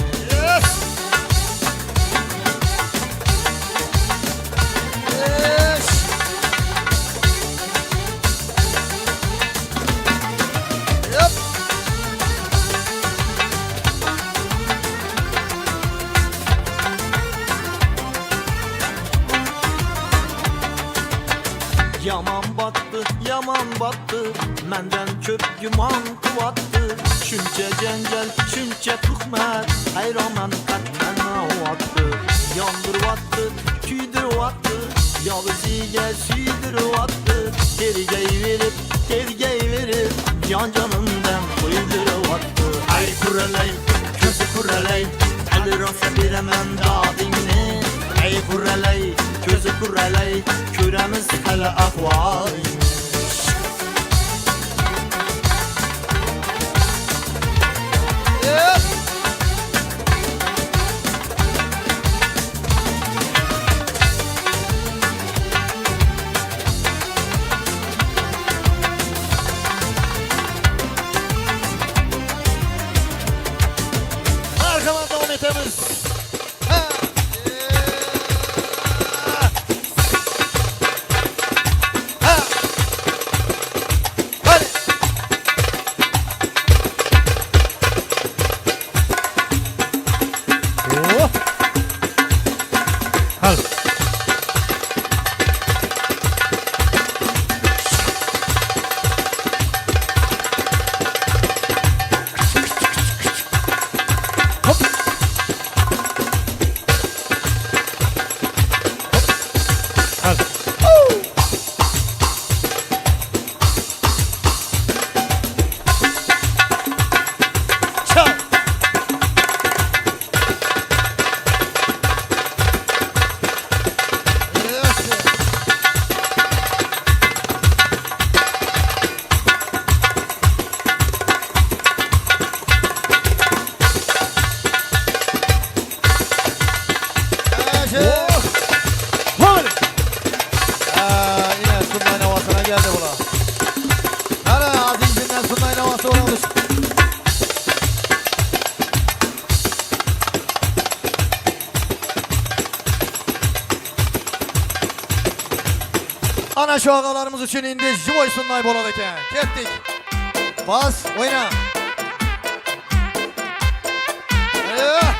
B: Yaman battı, menden köp güman kuvattı. Şunca cencal, şunca tuhmet, hayraman katmen avattı. Yandırvattı, küydürvattı, yalıziye süydürvattı. Tergey verip, can canımdan koydurvattı. Ay kurreley, közü kurreley, el rasa biremem dadinni. Ay kurreley, közü kurreley, köremiz hali ahvalini.
H: Marhamat davom etamiz. ana şu ağalarımız için indi Jivoy Sunnay boladı eken. Kettik. Bas, oyna. Eyvah.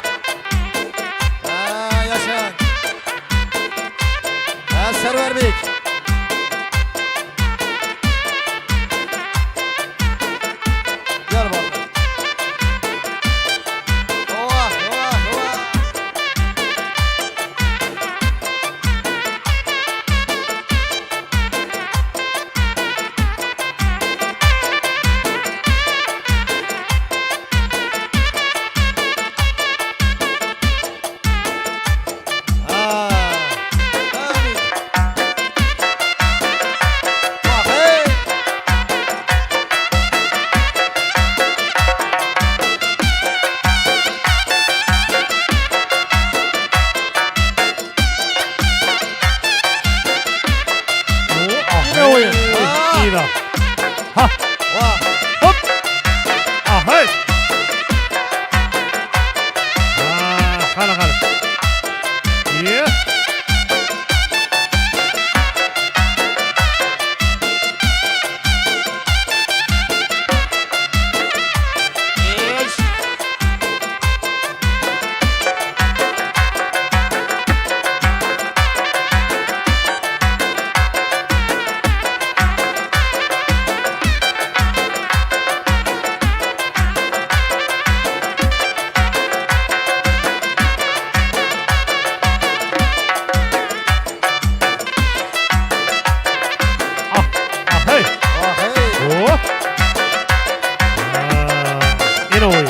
H: Ha, yaşa. Ha, Serverbek. Gel bakalım. Ova, ova, ova.
I: Ne oyun? İyi bak. Ha. Hop. Ah hey. Hala hala. Yeah. Hey. Hop. Yine oyun.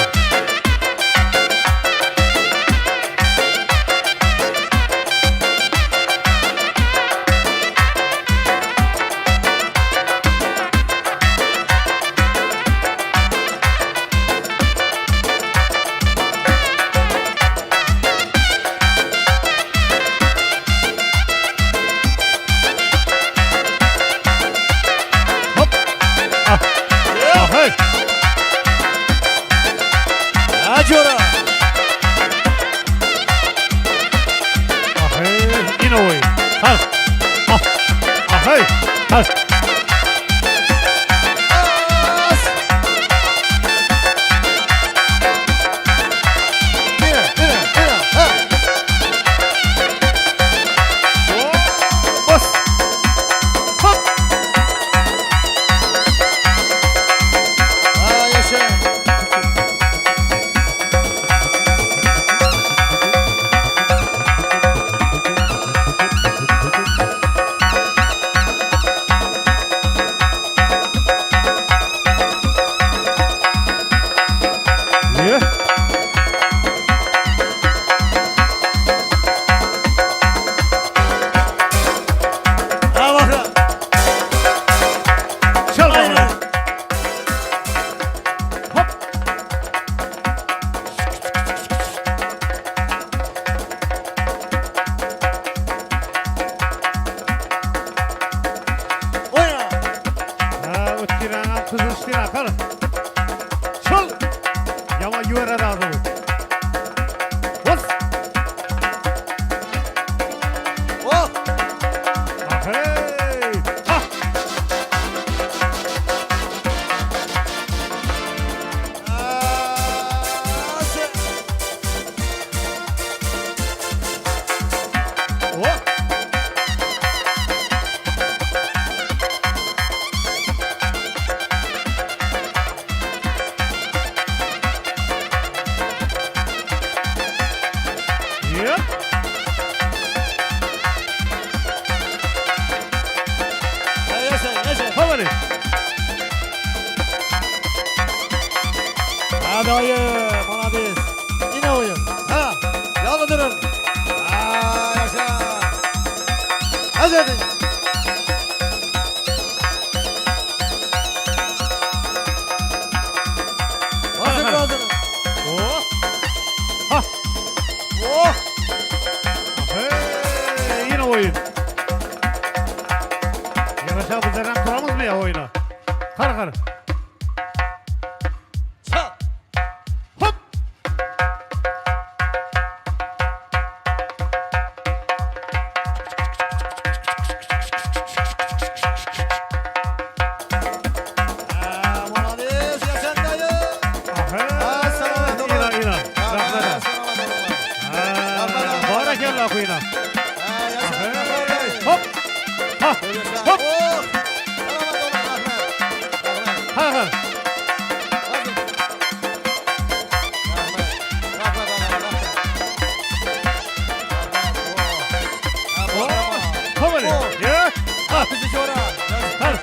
I: Ah hey.
H: Acora.
I: Ah hey. Yine oyun. Hal. Ah. Ah hey. Hal.
H: Bas. Yine, yine, yine. Ha.
I: Bas. Hop.
H: Ha, yaşa.
I: Yeah.
H: Ha, bakalım.
I: Çal
H: Aynen.
I: bakalım. Hop.
H: Oyna.
I: Ha, öttirana kızıştırana kal. Çal. Yama güvere de adamı. Bas.
H: Oh.
I: Ah hey. Ha.
H: Ha, sen.
I: Oh. Yep.
H: Ha, yaşa, yaşa.
I: Havali.
H: Hadi oyun, молодец. Yine oyun. Ha, yalıdırın. Ha, yaşa. Hadi hadi. Basın gazını.
I: Oh. Ha.
H: Oh.
I: Hey, yine oyun. Yavaşça bu dönem duramaz mı ya oyuna? Kar kar.
H: Çal.
I: Hop. bak oyuna.
H: Yaşa.
I: Hop. Ha. Hop.
H: Selamat olun. Rahmet.
I: Ha ha. Kom öyle. Ya. Ha. Ha.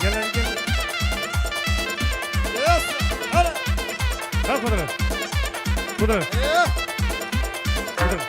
I: Gel lan, gel. Ha kudur. Kudur. Kudur.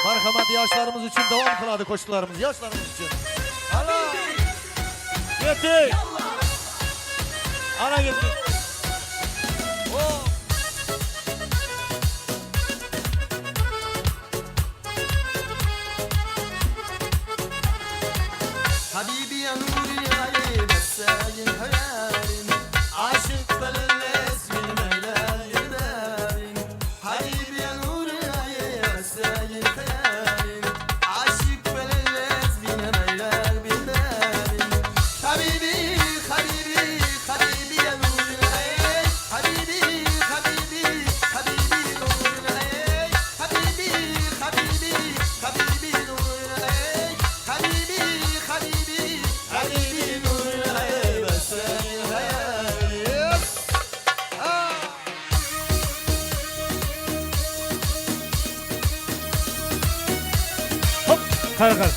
H: Marhamat yaşlarımız için devam kıladı koşularımız. Yaşlarımız için.
I: Getir. Ana getir.
B: حبيبي يا نوري العين الساين خيالين عاشق بللس من ميلاد دارين حبيبي يا نوري العين الساين خيالين عاشق بللس من ميلاد دارين حبيبي حبيبي حبيبي يا نور العين حبيبي حبيبي حبيبي نور العين حبيبي حبيبي حبيبي نور العين حبيبي حبيبي حبيبي نور العين بس الخيال
I: Hop. Kar kar.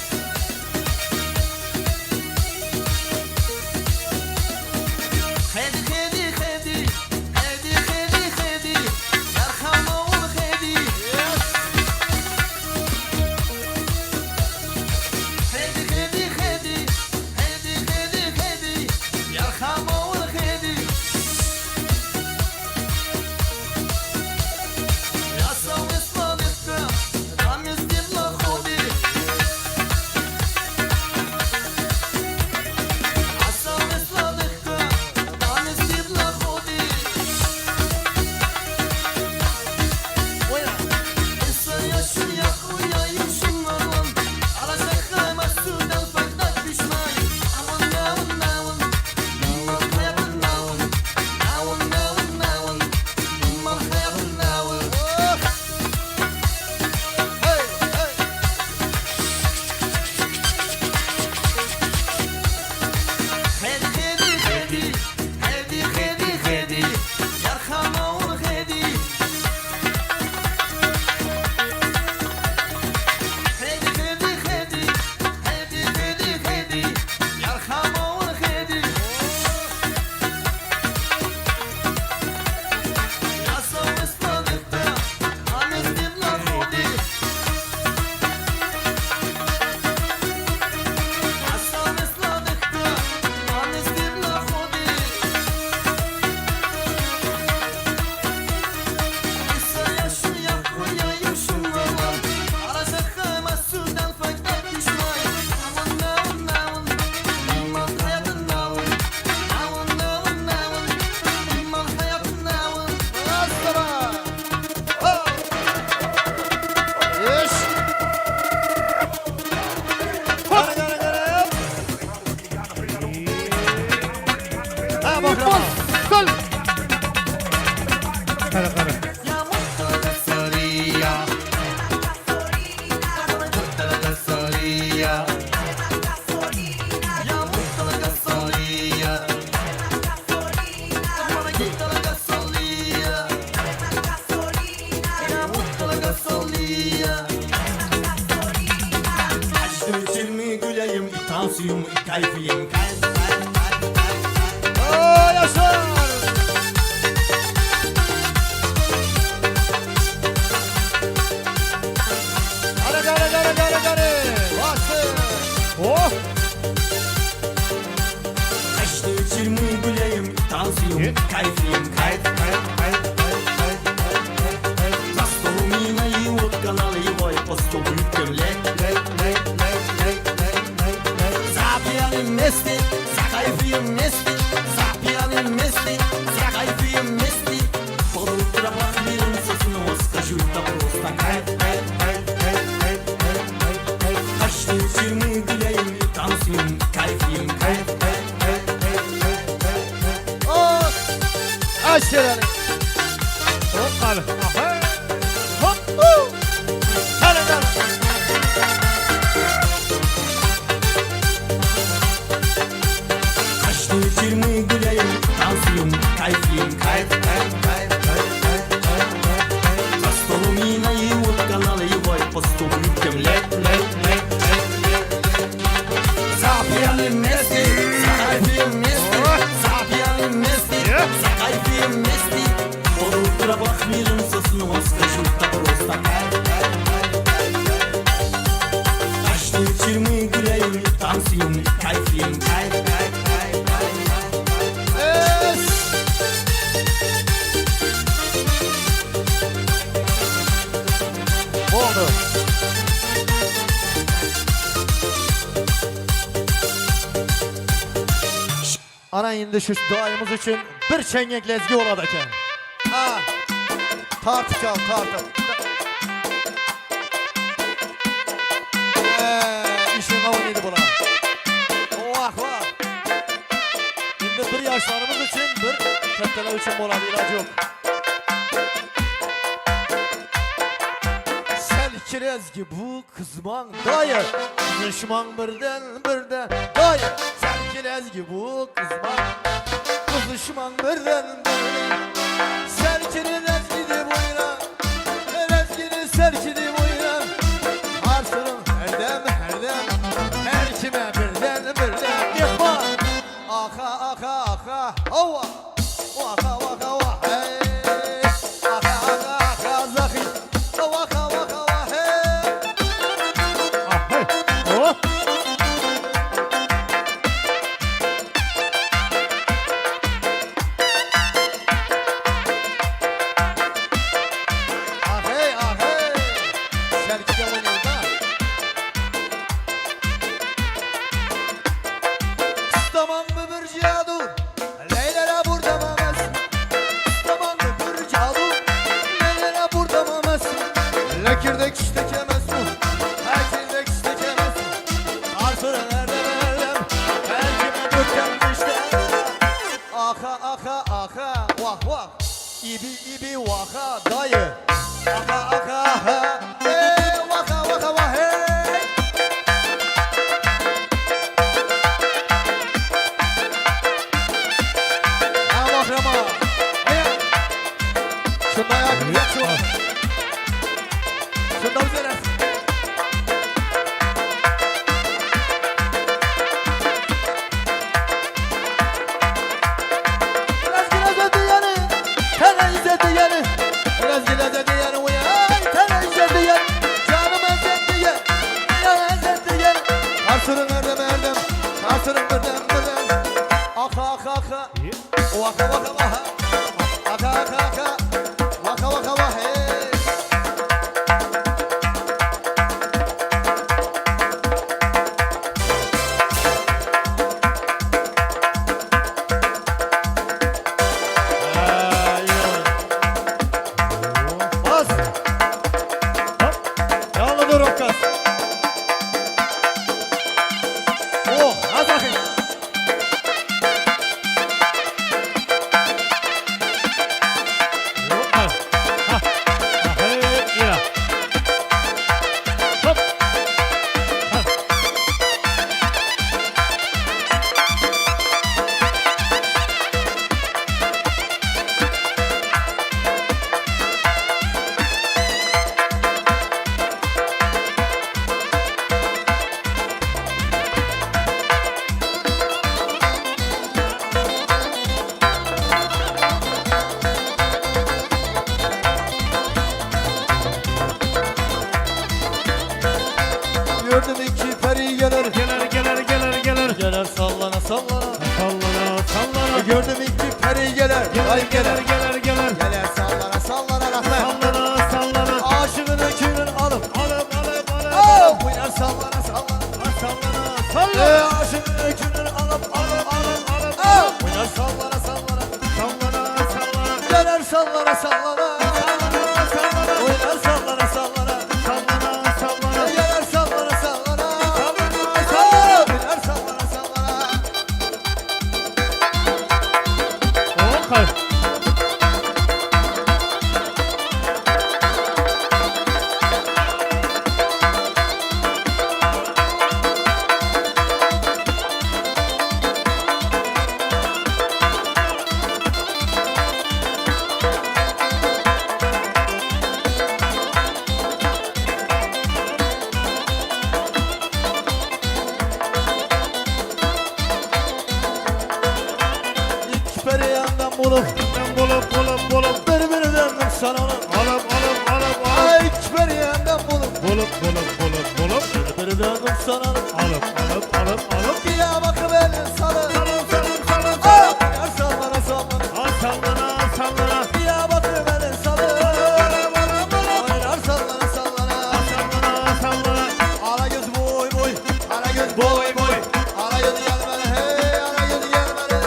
B: خدي خدي خدي خدي خدي خدي يرحم أول خدي خدي خدي خدي خدي خدي خدي يرحم أول خدي يا صوت صديقك دام يزدي بلا خودي
I: Gol. Kar kar.
B: Tansiyum, keyfiyim,
H: Yaşar. Gare. Bastı.
I: Oh.
B: Kaçtı içirmi güleyim, tansiyum,
I: Ye.
B: keyfiyim,
I: Hayır, hayır, hayır, hayır, hayır, hayır, hayır, hayır.
B: зря кайфуем вместе. Под утро похмелен сосну, скажу, да просто кайф, кайф, кайф, кайф, кайф, кайф, кайф, кайф. Каждый вечер мы гуляем и танцуем, кайфуем, кайф, кайф, кайф, кайф, кайф, кайф, кайф.
H: Oh! Aşırı.
I: Hop abi. Aha.
H: Hop! Hadi lan.
B: Каждый вечер мы гуляем, танцуем, кайфуем, кайф, кайф, кайф, кайф, кайф, кайф, кайф. За столом и наливка наливай, по столу людям лет, лет, лет, лет, лет, лет. Запьяны вместе, закайфуем вместе, запьяны вместе, закайфуем вместе. Под утро похмелен сосну, скажу, да просто кайф, кайф, кайф, кайф, кайф. Каждый вечер мы гуляем и танцуем, кайфуем, кайф, кайф, кайф, кайф, кайф.
H: Es. Oldu. Ana indi şu dayımız için bir çengek lezgi oladı eken. Ha. Tartı çal, tartı. İşin oynaydı buna. Vah vah. Şimdi bir yaşlarımız için, bir ketteler için boladı, ilacı yok. Selkir ezgi bu kızman dayı, düşman birden birden dayı. Selkir ezgi bu kızman, düşman birden birden. Selkir'in ezgidi boyuna, ezgini selkidi boyuna. Harsırın herdem herdem, her kime birden birden yıkma. Aka aka aka hava, vaka vaka vaka hey. Aka aka aka zaki, vaka vaka vaka hey.
I: Ah, hey. Hop.
H: Ahey ahey, serkide oynuyor da. Tamam mı bir cadu, Leyla'la burada mamas. Tamam mı bir cadu, Leyla'la burada mamas. Lekirdek iştekemez bu, lekirdek iştekemez bu. Arsırı nerede nereden, belki döken işte. Aka aka aka, vah vah. İbi ibi vaka dayı. Aka aka aka, hey vaka vaka vah hey. Ha mahrama. Hey. Şunda ayakını yak şu an. Şunda bize resim. Biraz güleze diyeni, teneyze diyeni. Biraz güleze diyeni uyan, teneyze diyeni. Canım ezet diye, ya ezet diye. Karsırın erdem erdem, karsırın erdem erdem. Aka aka aka, vaka vaka vaka. Aka aka aka, vaka vaka vaka hey. Bas. Yanlı dur Okkas. Oh, az bakayım.
I: Hop. Ah. Ah. Ah, hey. Ya. Hop. Ah.
H: Gördüm iki peri gelir.
I: Gelir gelir gelir gelir.
H: Gelir sallana sallana.
I: Sallana sallana.
H: Gördüm iki peri gelir. Ay
I: Gelir
H: gelir.
I: gelir gelir.
H: Gelir sallana sallana rahmet.
I: Sallana sallana.
H: Aşığın ökünün alıp.
I: Alıp alıp alıp.
H: Oh! Oynar sallana sallana.
I: Sallana sallana.
H: Aşığın ökünün alıp alıp alıp.
I: Alıp alıp.
H: Oh! Oynar sallana sallana.
I: Sallana
H: Geler sallana sallana Oynar sallana sallana
I: Sallana sallana.
H: Geler sallana sallana
I: Sallana.
H: Oynar sallana sallana
I: O kal.
H: İki peri yandan bulup
I: Ben bulup.
H: Birbiri döndüm sana
I: Alıp.
H: Ay iki peri yandan bulup
I: Bulup.
H: Birbiri döndüm sana
I: Alıp.
H: Bir ya bakıverin salı
I: Salın.
H: Oynar sallana sallana
I: Sallana.
H: Bir ya bakıverin salı Oynar sallana sallana
I: Sallana.
H: Ara göz boy boy Ara göz boy boy Ara göz gelmeli hey Ara göz gelmeli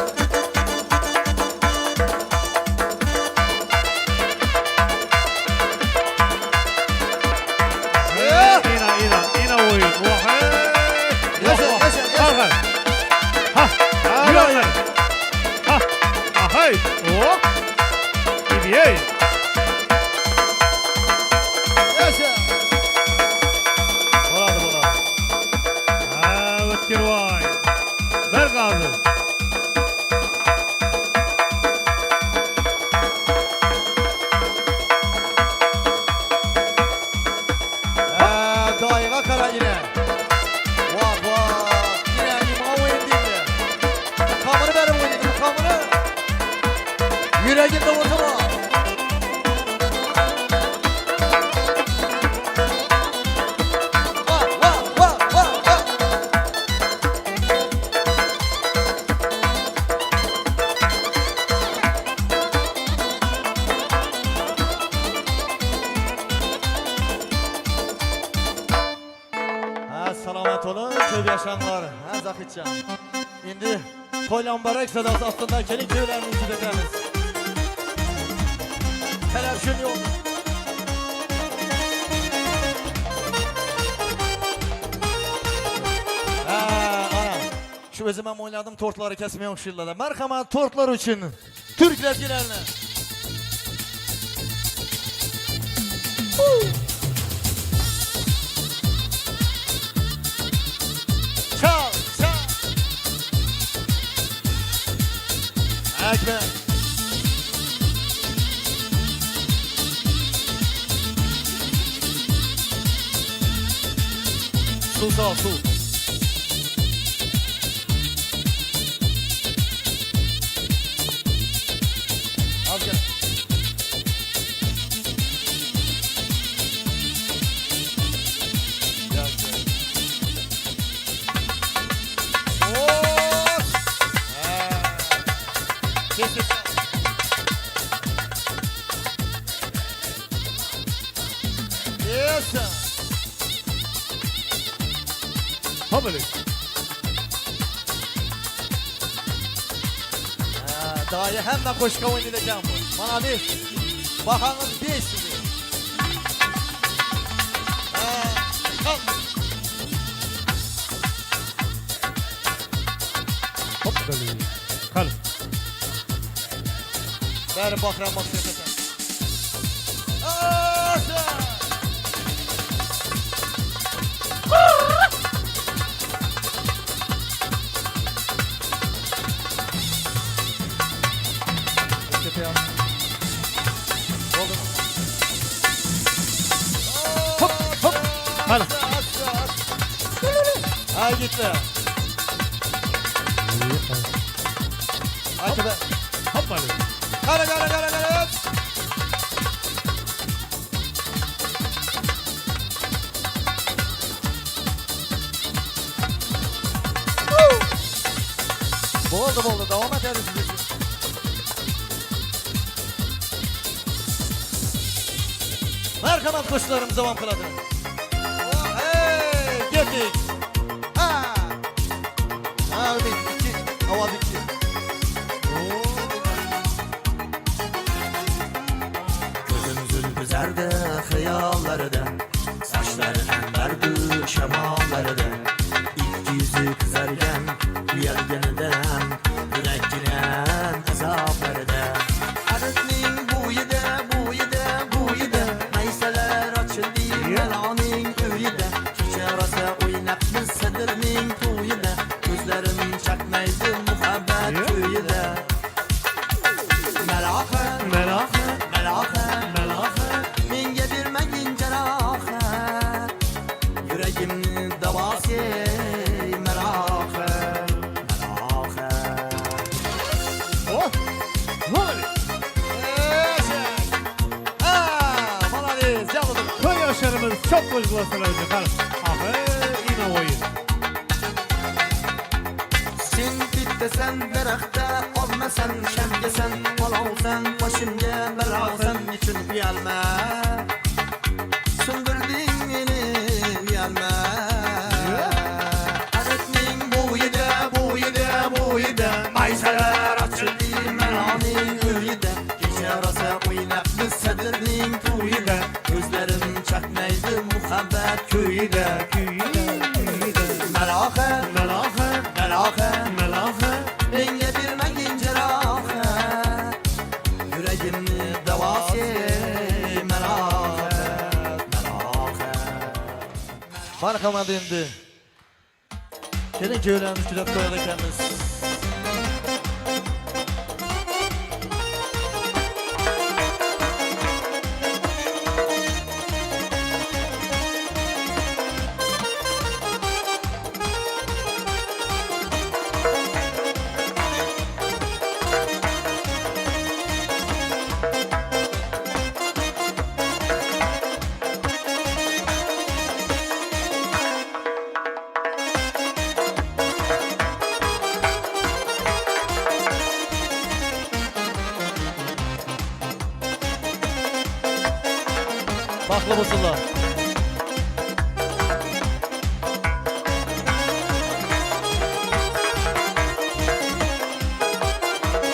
I: İna oyun.
H: Yaşa yaşa yaşa
I: Kalkar. Ha. Yürü. Ha. Ahay. O. İbiye.
H: yaşa Buladı
I: Ha. Ötkir vay. Ver gazı.
H: Dayığa kara yine Vah Yine ima oyun değil Kamını benim oynadım kamını Yüreğimde oturma Vah Selamet olun köy yaşayanlar Zakitcan İndi Toylan Barak sadası aslında gelin köylerini izlediniz Televizyon yok Ana Şu özüm ben oynadım tortları kesmeye okşurlar Merhamet tortlar için Türk rezgilerine Çal Ekmek Su sağ su Az gel
I: Haberi.
H: Dayı hemen koşka oynayacağım bu. Bana bir bakanız bir sizi. Kalk.
I: Hop böyle. Kal.
H: Ver bakran bak sesete. Oldu mu?
I: Hop. Kal.
H: Ha gitti. Hadi be.
I: Hop böyle.
H: Kara. Oldu devam ederiz biz. Merhamet kuşlarım zaman kıladı. Hey gittik. Ha. Ha öyle iki. Havada iki.
B: Yüzerdi xiyallarda Saçları emberdi şemallarda İlk yüzü kızargan Uyarganidan Yürek giren azaplarda Arıtning buyida Maysalar açıldı Melaning uyida Kecha rosa oynaqmiz sadirning to'yida Ko'zlarim chaqnaydi muhabbat kuyida Melaha Menga bermagin jarohat Yuragimni davosi Melaha
I: Oh! Vay!
B: Молодец, yavrum.
I: Köy yaşlarımız çok bozgulasılar çıkar. Ahı yine oyun.
B: Sen bittesen daraxtda olmasan shamgasan olovsan boshimga balosan nechun uyalma Sundirding meni uyalma Arıtning buyida Maysalar ochildi Melaning uyida Kecha rosa o'ynaqmiz sadirning to'yida Ko'zlarim chaqnaydi muhabbat kuyida Melaha Menga bermagin jarohat Yuragimni davosi Melaha Marhamat endi Keling kuylarimiz kuylab qo'yar ekanmiz Baxlı bo'lsinlar.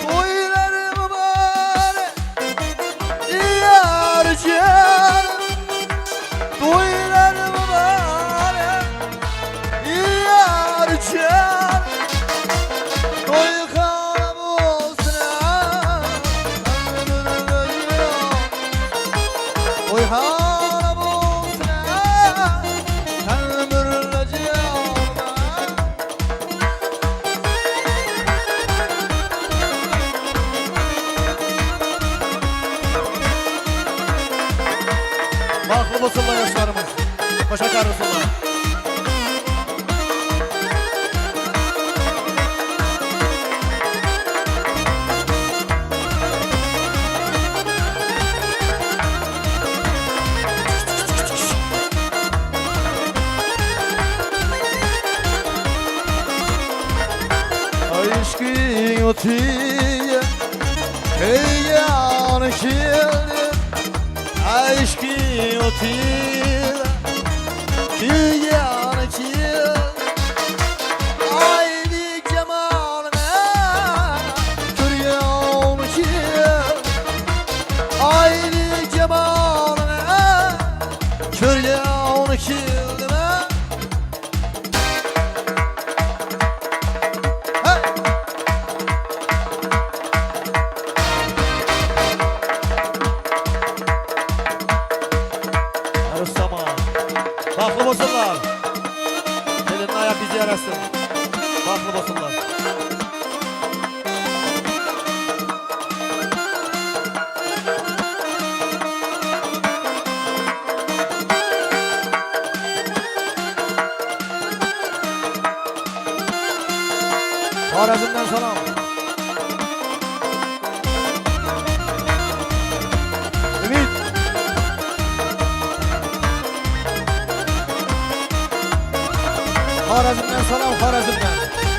B: To'ylarim bor, yarcan. To'ylarim bor, yarcan. To'y qara bo'lsin. To'y Baklı olsunlar yaşlarımız. Başa çağırsınlar. Aşkın otiye Hey yanı kildi Aşkın otiye Hey yanı kildi Ayni cemalına Küryan kildi Ayni cemalına Küryan kildi Baklı olsunlar. Gelin ayak bizi yarasın. Baklı olsunlar. Harazım'dan selam. Ümit. Harazım'dan selam, Harazım'dan.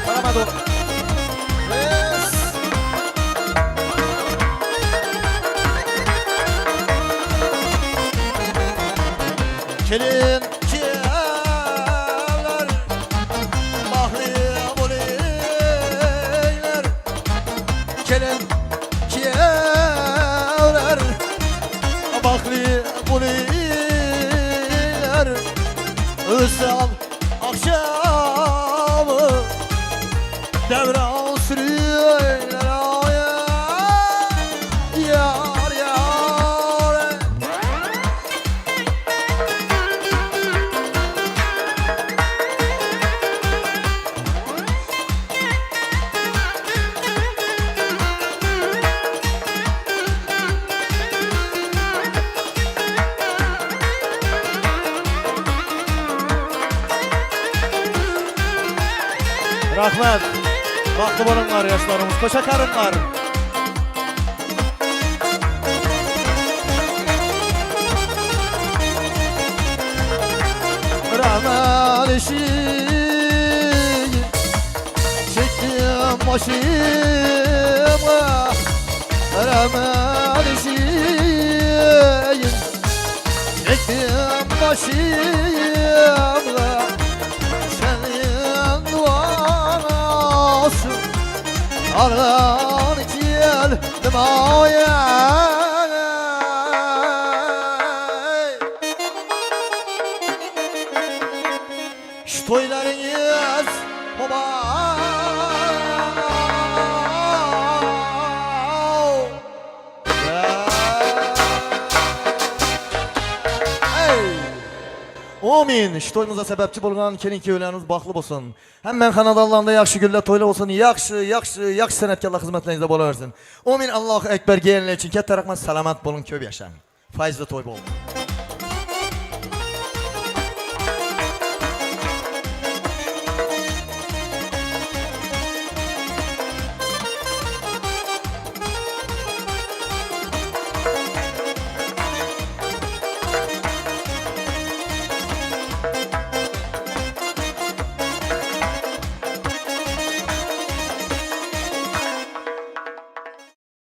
B: Selam ado. Yes. Kelin kiyavlar, bahri boleyler. Kelin kiyavlar, bahri
H: muliler Isal akşamı Devran sürüyorlar Yar yar
B: Rahmet. Vakti bulunlar yaşlarımız. Koşa karınlar.
H: Rahman eşiği çektim başıma Rahman eşiği çektim başıma Senin duanasın Argan geldim aya Şu toylarınız baba Amin. Şu toyumuza sebepçi bulgan kelinki öğleniniz baklı olsun. Hemen kanadallarında yaxşı güller toylar olsun. Yaxşı sanatkarlar hizmetlerinizde bolaversin. Amin. Allahu Ekber gelinler için katta rahmat salamat bulun köp yaşayın. Faizli toy bolun.